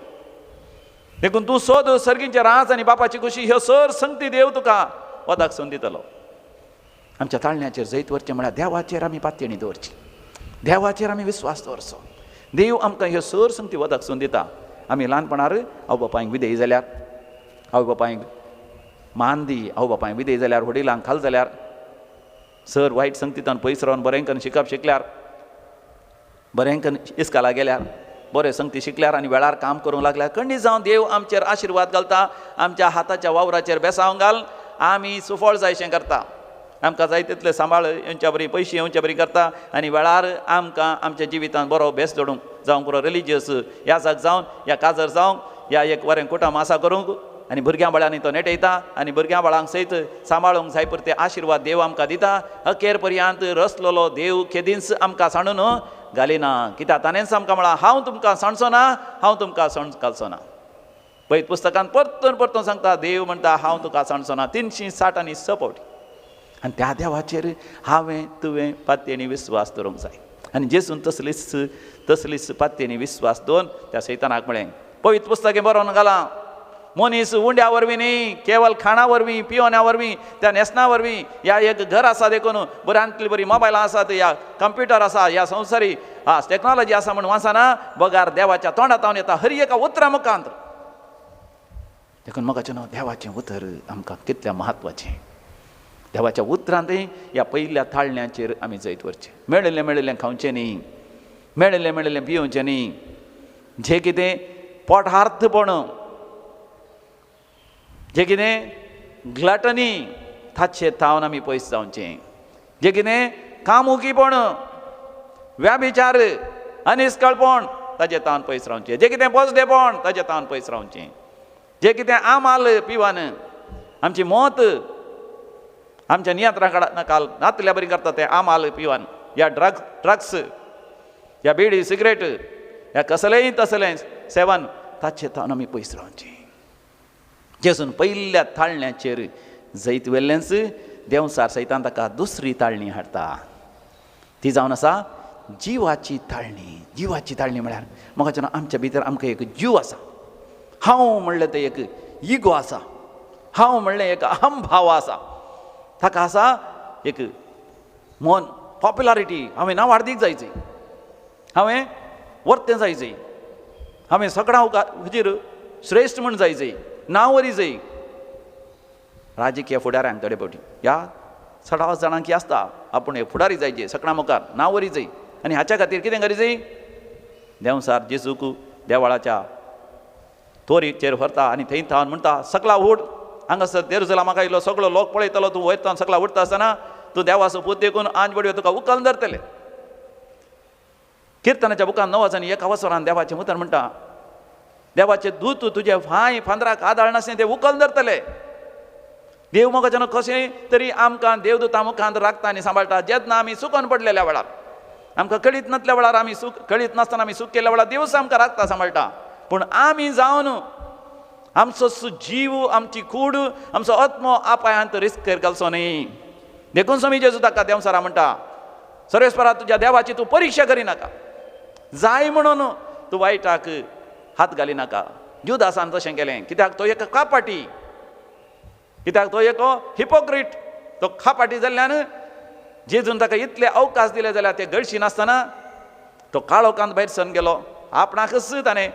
Speaker 1: देखून तूं सोद सर्गींचे रास आनी बापाची खुशी ह्यो सर संगती देव तुका वदाक सोन दितलो. आमच्या ताळण्याचेर जैत व्हरचें म्हळ्यार देवाचेर आमी पातयणी दवरची, देवाचेर आमी विस्वास दवरचो. देव आमकां ह्यो सर संगती वदाक सोन दिता. आमी ल्हानपणार आवय बापायक विधेय जाल्यार, आवय बापायक मान दी, आवय बापायक विधेय जाल्यार, वडिलांक खाल जाल्यार, सर वायट संगतींतल्यान पयस रावन बरें करून शिकप शिकल्यार, बरें करून इस्काला गेल्यार, बरें संगती शिकल्यार आनी वेळार काम करूंक लागल्यार खंडी जावन देव आमचेर आशिर्वाद घालता. आमच्या हाताच्या वावराचेर बेसांव घाल, आमी सुफळ जायशें करता. आमकां जाय तितले सांबाळ येवच्या बरी, पयशे येवच्या बरी करता आनी वेळार आमकां आमच्या जिवितांत बरो बेस जोडूंक जावंक बरो रिलिजियस ह्या जाग जावन, ह्या काजर जावंक, ह्या एक बरें कुटुंब आसा करूंक आनी भुरग्यां बाळांनी तो नेटयता आनी भुरग्यां बाळांक सयत सांबाळूंक जाय पुरते आशिर्वाद देव आमकां दिता. अखेर पर्यंत रसलोलो देव केदींच आमकां सांडून घालिना. कित्याक ताणेंच आमकां म्हळां हांव तुमकां सांडचो ना, हांव तुमकां सण घालचो ना. पळयत पुस्तकांत परतून परतून सांगता देव म्हणटा हांव तुका सांडचो ना 366 फावटी. आनी त्या देवाचेर हांवें तुवें पातयेनी विस्वास दवरूंक जाय. आनी जेजून तसलीच पातयेनी विस्वास दवरून त्या सैतानाक म्हळें पवित्र पुस्तकें बरोवन घालां, मनीस उंड्या वरवीं न्ही, केवल खाणा वरवीं, पियोन्या वरवीं, त्या न्हेसना वरवीं, ह्या एक घर आसा देखून बऱ्यांतली बरी मोबायलां आसात, ह्या कंप्युटर आसा, ह्या संवसारी टॅक्नॉलॉजी आसा म्हूण वाचना, बगार देवाच्या तोंडांत येता हर एका उतरा मुखांत. देखून म्हाका न्हू देवाचें उतर आमकां कितल्या म्हत्वाचें. देवाच्या उतरांतय ह्या पयल्या ताळण्याचेर आमी जैत व्हरचें. मेळिल्लें खावचें न्ही, मेळिल्लें पियोवचें न्ही. जें कितें पोटार्थपण, जें कितें ग्लटनी ताचे तावन आमी पयस जावचें. जें कितें कामुकीपण, व्याभिचार, अनिश्कळपण ताचे तावन पयस रावचें. जें कितें बोजडेपण ताचे तावन पयस रावचें. जें कितें आमाल पिवान आमची मोत आमच्या नियंत्रणाखाल नातल्या बरी करता तें आमाल पिवान, ह्या ड्रग्स, ह्या बिडी सिगरेट, ह्या कसलेंय तसलें सेवन ताचे तावन आमी पयस रावचें. जेजून पयल्या ताळण्याचेर जैत वेल्लेंच देंवसार सैतान ताका दुसरी ताळणी हाडटा. ती जावन आसा जिवाची ताळणी. जिवाची ताळणी म्हळ्यार म्हाका आमच्या भितर आमकां एक जीव आसा. हांव म्हणलें तें एक इगो आसा, हांव म्हणलें एक अहम भाव आसा. ताका आसा एक मन, पॉप्युलारिटी. हांवें नांव हाडीक जायचें, हांवें वर्तें जायचें, हांवें सगळ्यां हाजेर श्रेश्ठ म्हूण जायचें, नांव वरी जाय. राजकीय फुडाऱ्यांक थोडे फावटी ह्या 16 जाणांक आसता आपूण एक फुडारी जायचे, सगळ्यां मुखार नांव वरी जाय. आनी हाच्या खातीर कितें गरजेचें, देंवसार जेजूक देवाळाच्या तोरीचेर व्हरता आनी थंय थावन म्हणटा सकला उड, हांगासर जेरुसलेमाक आयलो सगळो लोक पळयतलो, तूं वयता सकला उडता आसतना तूं देवाचो पूत देखून आंज बडयो तुका उखल धरतले. किर्तनाच्या बुकान 9:1 देवाचें उतर म्हणटा देवाचे दूत तुजे भाय फांदराक आदाळ नासलें ते उखल धरतले. देव म्हाका कशें तरी आमकां देवदूता मुखांत राखता आनी सांबाळटा. जेन्ना आमी सुकोन पडलेल्या वेळार, आमकां कळीत नासल्या वेळार, आमी कळीत नासतना आमी सूख केल्ल्या वेळार देव आमकां राखता, सांबाळटा. पूण आमी जावन आमचो जीव, आमची कूड, आमचो आत्मो आपायांत रिस्केर घालचो न्ही. देखून स्वामी जेजू ताका देंवसारा म्हणटा सर्वेस्परा तुज्या देवाची तूं परिक्षा करिनाका. जाय म्हणून तूं वायटाक हात घाली नाका. जुदासान तशें केलें, कित्याक तो एक कापाटी, कित्याक तो एक हिपोक्रीट. तो खापाटी जाल्ल्यान जेजून ताका इतले अवकाश दिले जाल्यार ते गळशी नासतना तो काळोखांत भायर सरून गेलो. आपणाकच ताणें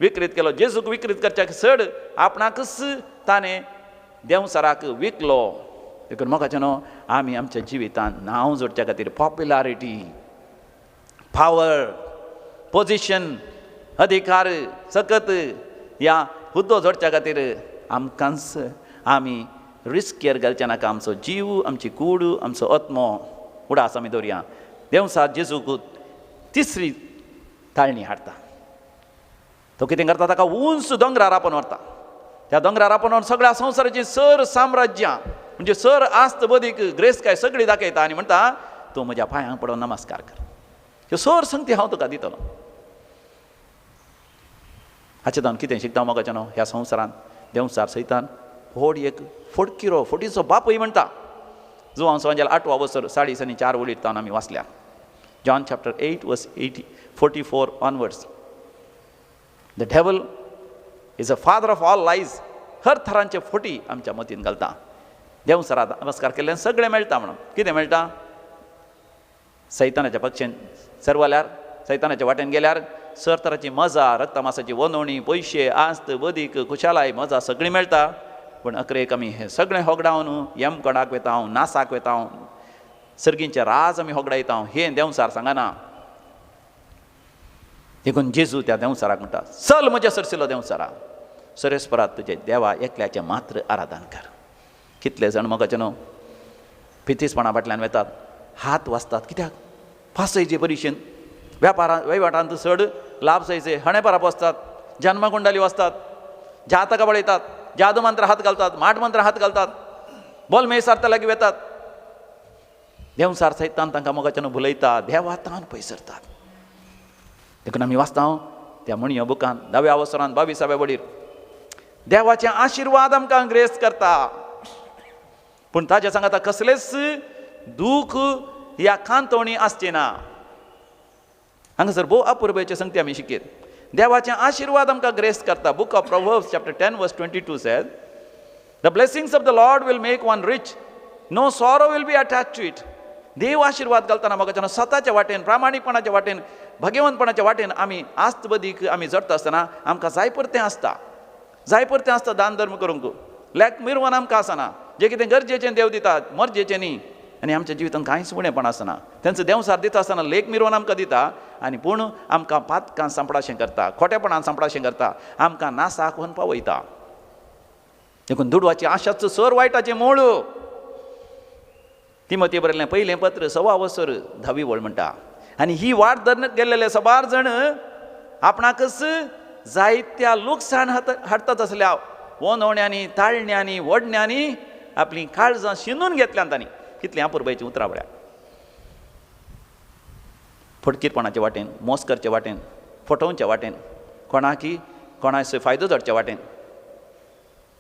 Speaker 1: विकृत केलो. जेजूक विकृत करच्या चड आपणाकच ताणें देंवसराक विकलो. देखून मोगाचें न्हू, आमी आमच्या जिवितांत नांव जोडच्या खातीर पॉप्युलॅरिटी, पावर, पोजिशन, अधिकार सकत ह्या हुद्दो जोडच्या खातीर आमकांच आमी रिस्केर घालचे नाका. आमचो जीव, आमची कूड, आमचो आत्मो उडास आमी दवरया. देंवसार जेजूक तिसरी ताळणी हाडटा. तो कितें करता, ताका उंच दोंगरार आपण व्हरता. त्या दोंगरार आपण व्हरून सगळ्या संवसाराची सर साम्राज्यां म्हणजे सर आस्त बदीक ग्रेस्काय सगळी दाखयता आनी म्हणटा तूं म्हज्या पांयांक पडोवन नमस्कार कर. ह्यो सर संगती हांव तुका दितलो. हाचे जावन कितें शिकता मोगाचें न्हू, ह्या संवसारांत देंवसार सैतान व्हड एक फडकिरो, फटीचो बापूय म्हणटा, जो हांव सांजेला 8वा वर्सर 4:30 वळीर तावन आमी वाचल्या. John chapter 8 verse 44 onwards. The devil is a father of all lies. हर थरांचे फोटी आमच्या मतीन घालता. देंवसराक नमस्कार केल्ल्यान सगळें मेळटा म्हणून. कितें मेळटा? सैतानाच्या पक्षेन सरवल्यार, सैतानाच्या वाटेन गेल्यार सर तराची मजा, रक्तमासाची वनवणी, पयशे, आस्त, बदीक, खुशालाय, मजा सगळी मेळटा. पूण अकरेक आमी हें सगळें होगडावन यमकोडाक वेता, नासाक वेता, सर्गींचे राज आमी होगडायता. हें देंवसार सांगना. देखून जेजू त्या देंवसाराक म्हणटा, चल म्हज्या सरसिलो देंवसारा, सरेस्परात तुजे देवा एकल्याचें मात्र आराधन कर. कितले जाण मोगाचें न्हू पितीसपणा फाटल्यान वेतात, हात वाचतात. कित्याक? फासयचे परिशेन, वैवाटांत चड लाभ जायचे, हणेपारा पोसतात, जन्मकुंडली वाचतात, जातकां बळयतात, जादू मंत्र हात घालतात, माट मंत्र हात घालतात, बोलमे सार्था लागीं वेतात. देंवसार सैतान तांकां मोगाचें न्हू भुलयता, देवातान पयसरतात. देखून आमी वाचता त्या म्हणयो बुकांत 10व्या वर्सांत 22व्या वडीर देवाचे आशिर्वाद आमकां ग्रेस करता. पूण ताचे सांगता कसलेच दूख ह्या कांतवणी आसची ना. हांगासर भोव अपुर्बेचे संगती आमी शिकयत. देवाचे आशिर्वाद आमकां ग्रेस करता. Book of proverbs chapter 10 verse 22 says, the blessings of the Lord will make one rich, no sorrow will be attached to it. देव आशिर्वाद घालतना म्हाका स्वताच्या वाटेन, प्रामाणीकपणाच्या वाटेन, भगवंतपणाच्या वाटेन आमी आस्त बदीक आमी जडटा आसतना आमकां जाय परतें आसता. जाय परतें आसता दान धर्म करूंक. लेक मिरवण आमकां आसना. जें कितें गरजेचें देव दिता, मरजेचें न्ही. आनी आमच्या जिवितांत कांयच उणेंपण आसना. तेंचो देंवसार दिता आसतना लेक मिरवण आमकां दिता. आनी पूण आमकां पातकां सांपडाशें करता, खोटेपणान सांपडाशें करता, आमकां नासाक व्हरून पावयता. देखून दुडवाची आशाच सर वायटाचें मूळ. तिमोथी बरयल्लें पयलें पत्र 6वा वर्सर 10वी वळ म्हणटा. आनी ही वाट धरत गेल्लेले सबार जण आपणाकच जायत्या लुकसाण हाडटात असल्या वनवण्यांनी, ताळण्यांनी, वडण्यांनी आपलीं काळजां शिनून घेतल्यान तांणी. कितलीं अपुर्बायचीं उतरां पळया. फटकीरपणाच्या वाटेन, मोसकरच्या वाटेन, फटोवच्या वाटेन, कोणाचो फायदो धरच्या वाटेन,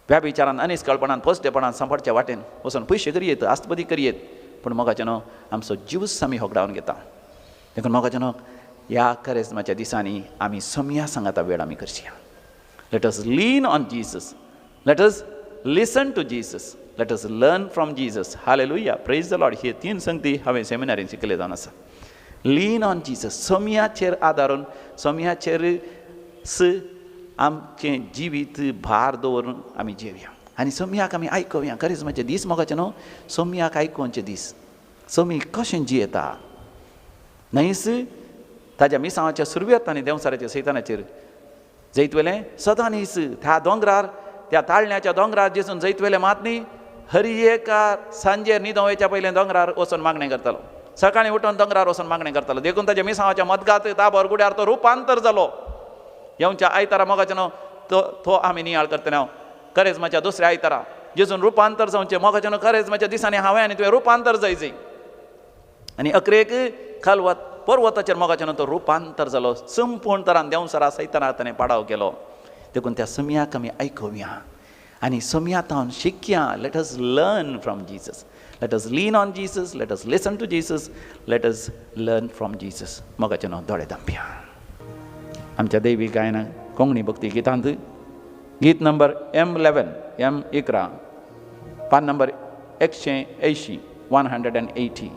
Speaker 1: व्याभिचारान, अनिश्कळपणान, फसडेपणान सांपडच्या वाटेन वचून पयशे करियेत, आस्तबदी करियेत. पूण मोगाचें न्हू आमचो जीवच आमी होगडावन घेता. देखून मोगाचें न्हू ह्या करेजमाच्या दिसांनी आमी सोम्या सांगाता वेळ आमी करची. Let us lean on Jesus, let us listen to Jesus, let us learn from Jesus. Hallelujah, praise the Lord. हे 3 संगती हांवें सेमिनारीन शिकले जावन आसा. लीन ऑन जीसस, सोम्याचेर आदारून, सोम्याचेर आमचें जिवीत भार दवरून आमी जेवया. आनी सोम्याक आमी आयकवया. करेजमाचे दीस मोगाचें न्हू सोम्याक आयकोवचे दीस. सोमी कशें जियेता न्हयस ताज्या मिसांवाच्या सुरवेत आनी देंवसाराच्या सैतानाचेर जैतवेलें सदां न्हयस त्या दोंगरार, त्या ताळण्याच्या दोंगरार जेसून जैतवेलें मात न्ही हरी एका सांजेर न्हिदों वयच्या पयलें दोंगरार वचून मागणें करतालो. सकाळीं उठून दोंगरार वचून मागणें करतालो. देखून ताच्या मिसांवाच्या मदगात ताबोर गुड्यार तो रुपांतर जालो. येवच्या आयतारा मोगाचें न्हू तो आमी नियाळ करतना करेजमाच्या दुसऱ्या आयतारा जेजून रुपांतर जावचें. मोगाचें न्हू करेजमाच्या दिसांनी हांवें आनी तुवें रुपांतर जायचें. आनी अकरेक खलवत पर्वताचेर मोगाचें न्हू तो रुपांतर जालो. संपूर्ण तरान देंवसरा सैताना ताणें पाडाव केलो. देखून त्या सोम्याक आमी आयकवया आनी सोम्यातावन शिकया. Let us learn from Jesus, let us lean on Jesus, let us listen to Jesus, let us learn from Jesus. मोगाचें न्हू दोळे धांपया. आमच्या दैवी गायनाक कोंकणी भक्ती गितांत गीत नंबर M11 M11 पान नंबर 180 180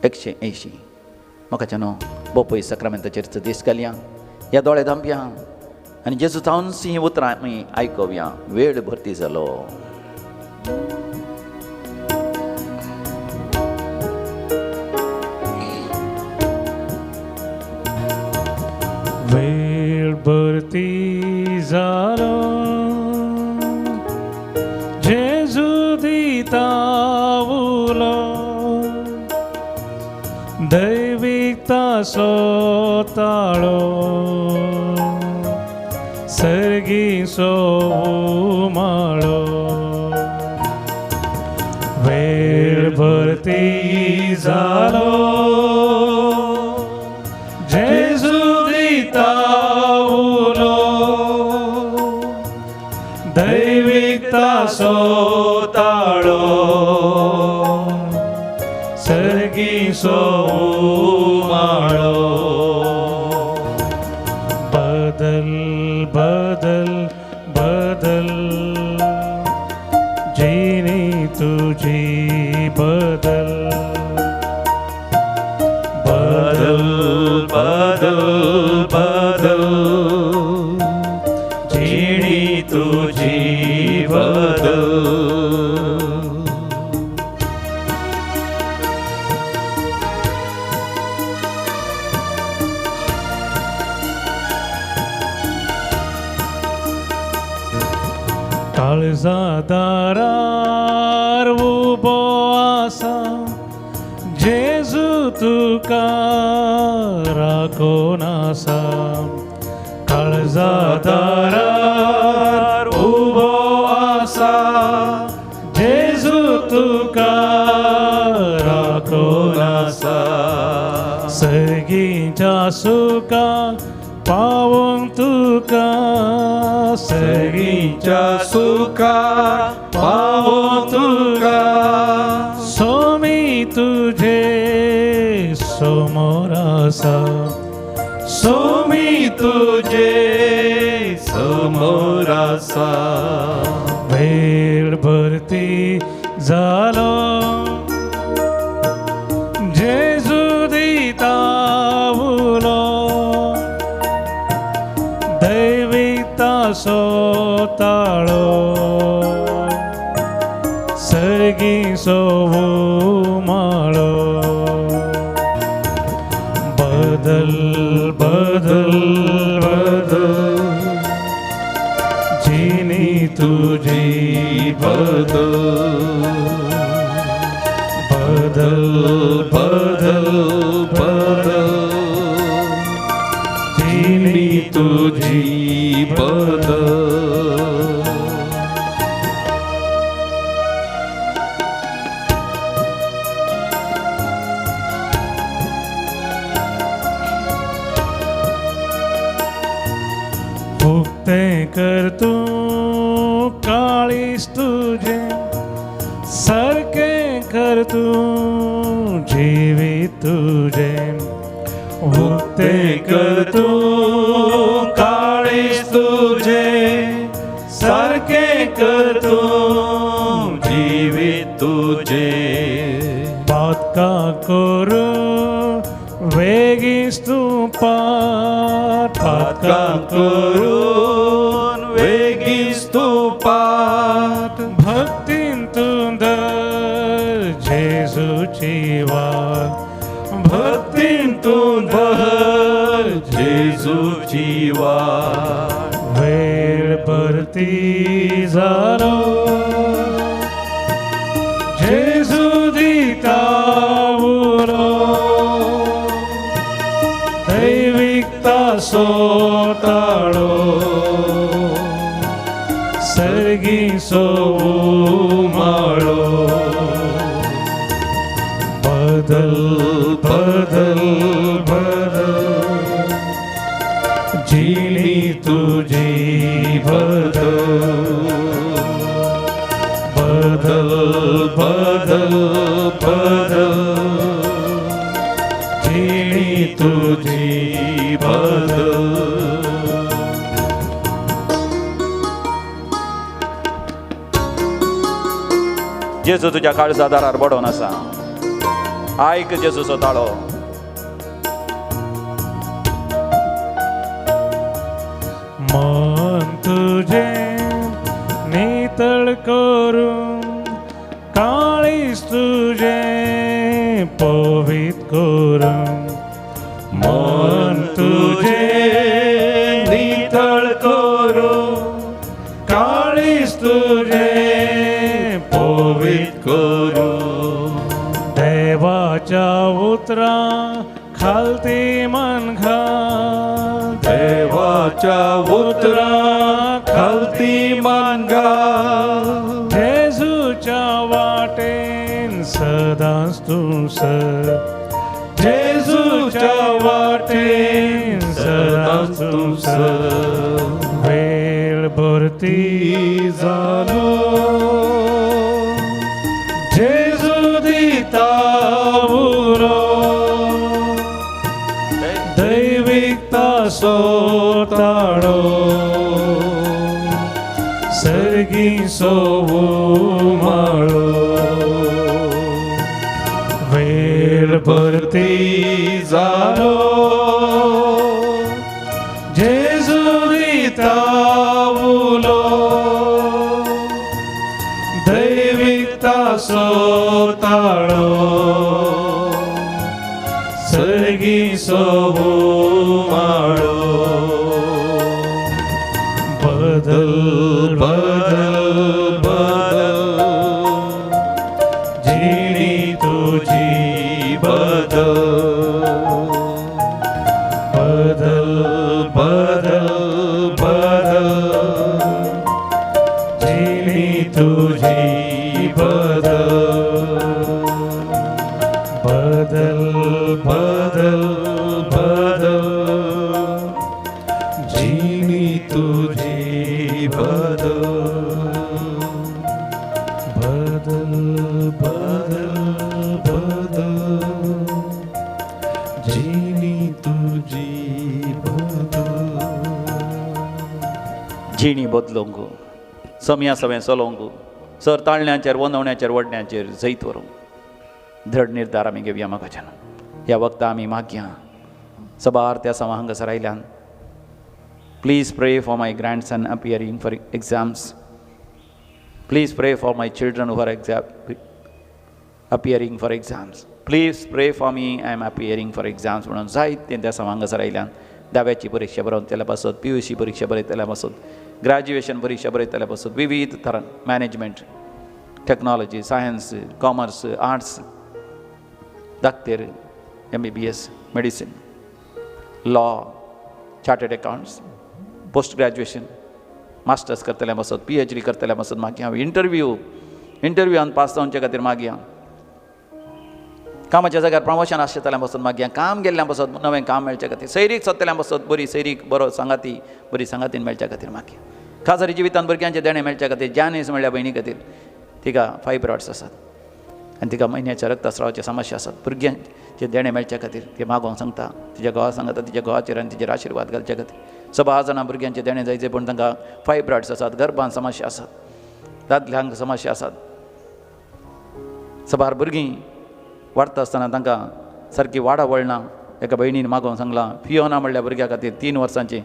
Speaker 1: 180 म्हाका बोपय सक्रामेंताचेर दीस घालया ह्या दोळे धांपया आनी जेजू जावन ही उतरां आमी आयकवया. वेळ भरती जालो.
Speaker 3: वेळ भरती जालो जेजू दिता उलो दैविकता सोताळो सर्गी सोमाळो वेळ भरती जालो जेजू दिता उलो दैविकता सोताळो सर्गी सोमाळो बदल बदल बदल जीनी तुझी बदल बदल बदल बदल जीनी तुझी बदल. काळजादारार उबो आसा जेजू तुका राखोन आसा काळजादारार उबो आसा जेजू तुका राखोन आसा सर्गीच्या सुखाक पावोंक तुका सर्गीच्या
Speaker 2: सुखाक पावोंक तुका
Speaker 3: सोमी तुझे समोर आसा
Speaker 2: सोमी तुझे समोर आसा.
Speaker 3: वेळ भरती जालो जेजू दिता उलो दैविकता सोताळो सर्गी सोमाळो बदल बदल बदल जीनी तुझी बदल बदल बदल बदल जीनी तुझी बदल. उक्तें कर तूं काळीज तुजें सारकें कर तूं जिवीत तुजें उक्तें कर तूं काळीज तुजें सारकें कर तूं
Speaker 2: जिवीत तुजें
Speaker 3: पातका करून वेगीच तूं पाट
Speaker 2: पातका करून वेगीच तूं पाट
Speaker 3: भक्तीन तूं धर जेजूची वाट
Speaker 2: भक्तीन तूं धर जेजूची वाट.
Speaker 3: वेळ भरती जालो जेजू दिता उलो दैविकता सोताळो सर्गी सोमाळो बदल बदल बदल जीनी तुझी बदल बदल बदल बदल जीनी तुझी बदल.
Speaker 1: जेजू तुज्या काळजा दारार बडोवन आसा. आयक जेजूचो ताळो.
Speaker 3: मन तुझे नितळ करून काळीस तुझे पवित्र करून. मन तुझे नितळ करून काळीस तुझे पवित्र करून. देवाच्या उतरा खालती मन घाल.
Speaker 2: देवाच्या उतरा खालती मान घाल.
Speaker 3: जेजूच्या वाटेन सदांच तू सर. जेजूच्या वाटेन सदांच तू सर. वेळ भरती
Speaker 2: जालो
Speaker 3: जेजू दिता उरो. दैविकता सोताळो सर्गी सोवू माळो. वेळ भरती जालो जेजू दिता उलो. दैविकता सोताळो सर्गी सोवू माळो. बदल बदल बदल जिणी तुझी बदल. बदल बदल बदल जिणी तुझी बदल. बदल बदल बदल जिणी तुझी बदल. बदल बदल बदल जिणी तुझी बदल.
Speaker 1: जिणी बदलोवंक समया सवें चलोवंक सर ताळण्यांचेर वंदवण्याचेर वडण्याचेर जैत व्हरूंक दृढ निर्धार आमी घेवया मोगाच्यान. ह्या वक्ता आमी मागया सबार त्या सवा हांगासर आयल्यान. Please pray for my grandson appearing for exams. Please pray for my children who are appearing for exams. Please pray for me I am appearing for exams म्हणून जायते त्या सवा हांगासर आयल्यान. दाव्याची परीक्षा बरोवंक पासत, PUC परीक्षा बरयतल्या पासत, ग्रॅज्युएशन परीक्षा बरयतल्या पासत, विविध तरान management, technology, science, commerce, arts, धाकटेर MBBS, medicine, law, chartered accounts, post graduation, masters करतल्या पासत, PhD करतल्या पासत मागीर हांव इंटरव्यूआन पास जावचे खातीर मागया. कामाच्या जाग्यार प्रमोशन आसतल्या पासून मागया. काम गेल्ल्या पासून नवें काम मेळच्या खातीर, सैरीक सोदतल्या पासून बरी सैरीक बरो सांगाती बरी सांगातीन मेळच्या खातीर मागया. खाजरी जिवितांत भुरग्यांचे देणे मेळच्या खातीर जानीस म्हणल्या भयणी खातीर तिका फायब्रॉइड्स आसात आनी तिका म्हयन्याच्या रक्तस्रावाचे समस्या आसात. भुरग्यांचे देणे मेळच्या खातीर ते मागोवंक सांगता. तिच्या घोवा सांगता तिच्या घोवाचेर आनी तिचेर आशिर्वाद घालच्या खातीर. 6 जाणां भुरग्यांचे देणे जायचे पूण तांकां फायब्रॉइड्स आसात, गर्भांत समस्या आसात, दादल्यांक समस्या आसात. 6 भुरगीं वाडटा आसतना तांकां सारकी वाडा वळना. एका भयणीन मागोवंक सांगलां फियोना म्हणल्या भुरग्या खातीर 3 वर्सांची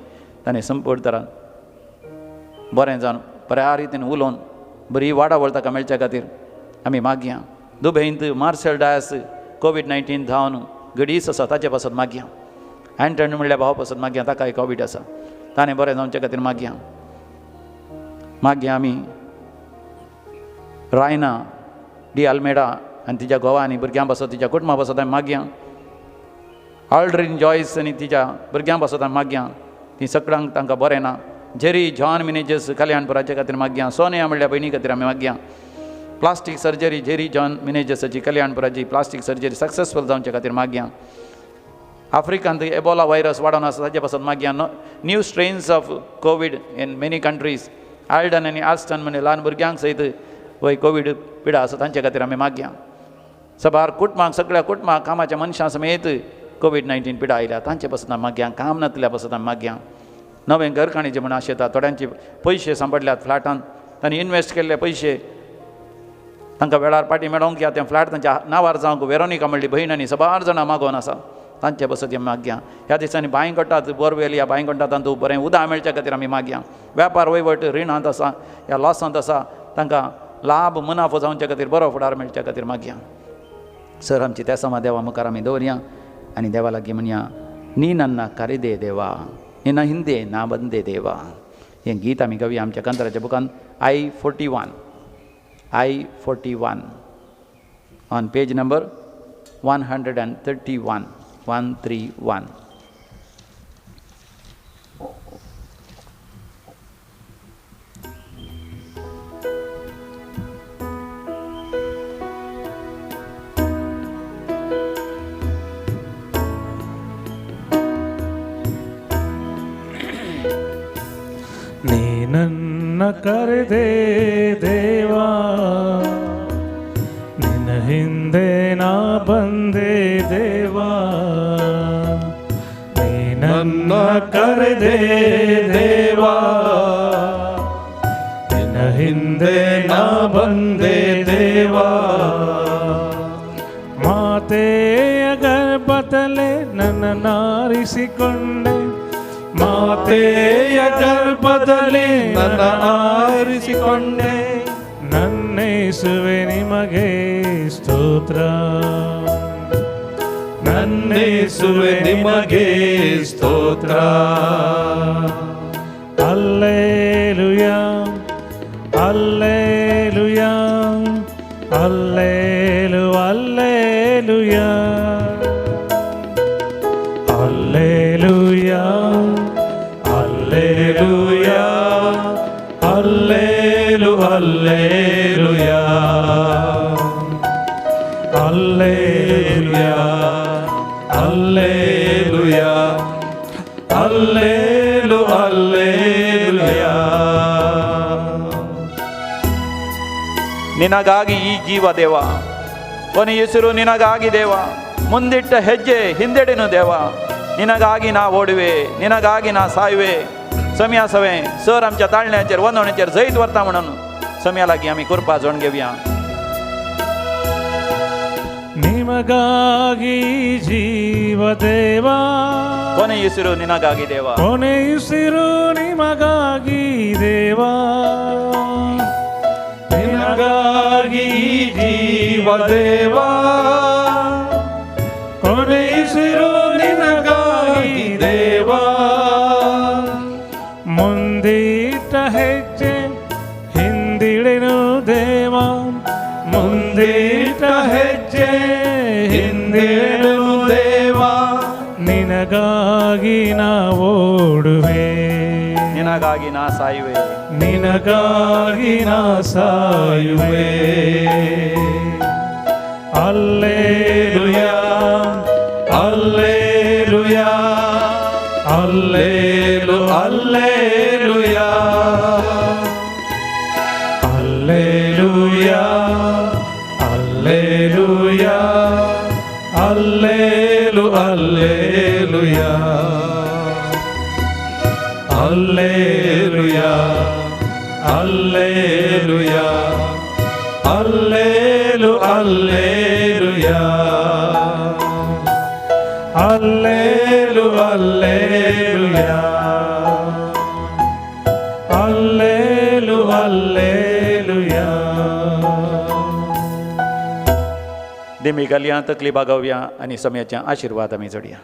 Speaker 1: ताणें संपूर्ण तरान बरें जावन बऱ्या रितीन उलोवन बरी वाडा वळ ताका मेळच्या खातीर आमी मागया. दुबेंत मार्सेल डायस COVID-19 जावन गडीस आसा ताचे पासत मागया. एंटनी म्हणल्या भावा पासत मागया ताकाय कोवीड आसा ताणें बरें जावचे खातीर मागया. मागया आमी रायना डी आल्मेडा आनी तिच्या घोवा आनी भुरग्यां पासत तिच्या कुटुंबा पासत आमी मागया. ऑल्ड्रीन जॉयस आनी तिच्या भुरग्यां पासत आमी मागया. ती सगळ्यांक तांकां बरें ना. जेरी जॉन मिनेजस कल्याणपुराचे खातीर मागया. सोनिया म्हणल्या भयणी खातीर आमी मागया. प्लास्टीक सर्जरी जेरी जॉन मिनेजसाची कल्याणपुराची प्लास्टीक सर्जरी सक्सेसफूल जावचे खातीर मागया. आफ्रिकांत एबोला व्हायरस वाडोवन आसा ताचे पासून मागया. New strains of Covid in many countries. आयल्डन आनी आल्स्टन म्हणजे ल्हान भुरग्यांक सयत वय कोवीड पिडा आसा तांचे खातीर आमी मागया. सबार कुटुंबांक सगळ्या कुटुंबांक कामाच्या मनशां समेत COVID-19 पिडा आयल्या तांचे पासून आमी मागया. काम नातल्या पासून आमी मागया. नवें घरकाणीचें म्हण आशेता थोड्यांचे पयशे सांपडल्यात फ्लॅटांत तांणी इन्वेस्ट केल्ले पयशे तांकां वेळार पाटी मेळोंक या तें फ्लॅट तांच्या नांवार जावंक वेरोनिका म्हणली भयण आनी 12 जाणां मागोवन आसा तांचे बसत आमी मागया. ह्या दिसांनी बांय काडटात बोरवेल ह्या बांय काडटा तातूंत बरें उदक मेळच्या खातीर आमी मागया. वेपार वैवट रिणांत आसा ह्या लॉसांत आसा तांकां लाभ मुनाफो जावच्या खातीर बरो फुडार मेळच्या खातीर मागया. सर आमची त्या समा देवा मुखार आमी दवरया आनी देवा लागीं म्हणया नी नन्ना करिदे देवा निना हिंदे ना बंदे देवा. हें गीत आमी गावया आमच्या कांताराच्या बुकान I-41 ऑन पेज नंबर 131 131.
Speaker 3: ನೀ ನನ್ನ ಕರೆದೆ ದೇವಾ ನಿನ್ನ ಹಿಂದೆ ನಾ ಬಂದೆ ದೇವಾ ನೀ ನನ್ನ ಕರೆದೆ ದೇವಾ ನಿನ್ನ ಹಿಂದೆ ನಾ ಬಂದೆ ದೇವಾ ಮಾತೆಯ ಗರ್ಭದಲ್ಲೇ ನನ್ನ ನಾರಿಸಿಕೊಂಡೆ ಮಾತೆಯ ಗರ್ಭದಲ್ಲಿ ನನ್ನ ಆರಿಸಿಕೊಂಡೆ ನನ್ನೇಸುವೆ ನಿಮಗೆ ಸ್ತೋತ್ರ ನನ್ನೇಸುವೆ ನಿಮಗೆ ಸ್ತೋತ್ರ ಅಲ್ಲೇಲುಯಾ ಅಲ್ಲೇಲುಯಾ ಅಲ್ಲೇಲು ಅಲ್ಲೇಲುಯಾ ಅಲ್ಲೇಲುಯಾ Alleluia, Allelu, Alleluia, Alleluia, Alleluia, Allelu, Alleluia.
Speaker 1: ನಿನಗಾಗಿ ಈ ಜೀವ ದೇವ, ಕೊನೆಯ ಹೆಸರು ನಿನಗಾಗಿ ದೇವ, ಮುಂದಿಟ್ಟ ಹೆಜ್ಜೆ ಹಿಂದೆಡೆನು ದೇವ, ನಿನಗಾಗಿ ನಾ ಓಡುವೆ, ನಿನಗಾಗಿ ನಾ ಸಾಯುವೆ. सम्या सवे सर आमच्या ताळण्याचेर वंदवण्याचेर जैत व्हरता म्हणून सम्या लागीं आमी कृपा जोड घेवया.
Speaker 3: ನಿಮಗಾಗಿ ಜೀವ ದೇವಾ
Speaker 1: ಕೊನೆ ಹೆಸರು ನಿನಗಾಗಿ ದೇವ,
Speaker 3: ಕೊನೆ ಉಸಿರು ನಿಮಗಾಗಿ ದೇವಾ ನಿನಗಾಗಿ ಜೀವ ದೇವಾ ಕೊನೆ ಉಸಿರು ನಿನಗಾಗಿ ದೇವಾ ಮುಂದಿಟ್ಟ ಹೆಜ್ಜೆ ಹಿಂದಿಡೆನು ದೇವ ಮುಂದಿಟ್ಟ ಹೆಜ್ಜೆ ಹಿಂದಿಡೆನು ದೇವ ನಿನಗಾಗಿ ನಾ ಓಡುವೆ
Speaker 1: ನಿನಗಾಗಿ ನಾ ಸಾಯುವೆ
Speaker 3: ನಿನಗಾಗಿ ನಾ ಸಾಯುವೆ ಅಲ್ಲೇಲುಯಾ ಅಲ್ಲೇಲುಯಾ ಅಲ್ಲೇಲು ಅಲ್ಲೇಲುಯಾ ಅಲ್ಲೇಲುಯಾ ಅಲ್ಲೇಲುಯಾ ಅಲ್ಲೇಲು ಅಲ್ಲೇಲುಯಾ ಅಲ್ಲೇಲುಯಾ ಅಲ್ಲೇಲುಯಾ ಅಲ್ಲೇಲು ಅಲ್ಲೇಲುಯಾ ಅಲ್ಲೇಲು ಅಲ್ಲೇಲುಯಾ ಅಲ್ಲೇಲು ಅಲ್ಲೇಲುಯಾ.
Speaker 1: देमी घालया तकली बागोवया आनी सम्याच्या आशिर्वाद आमी जोडया.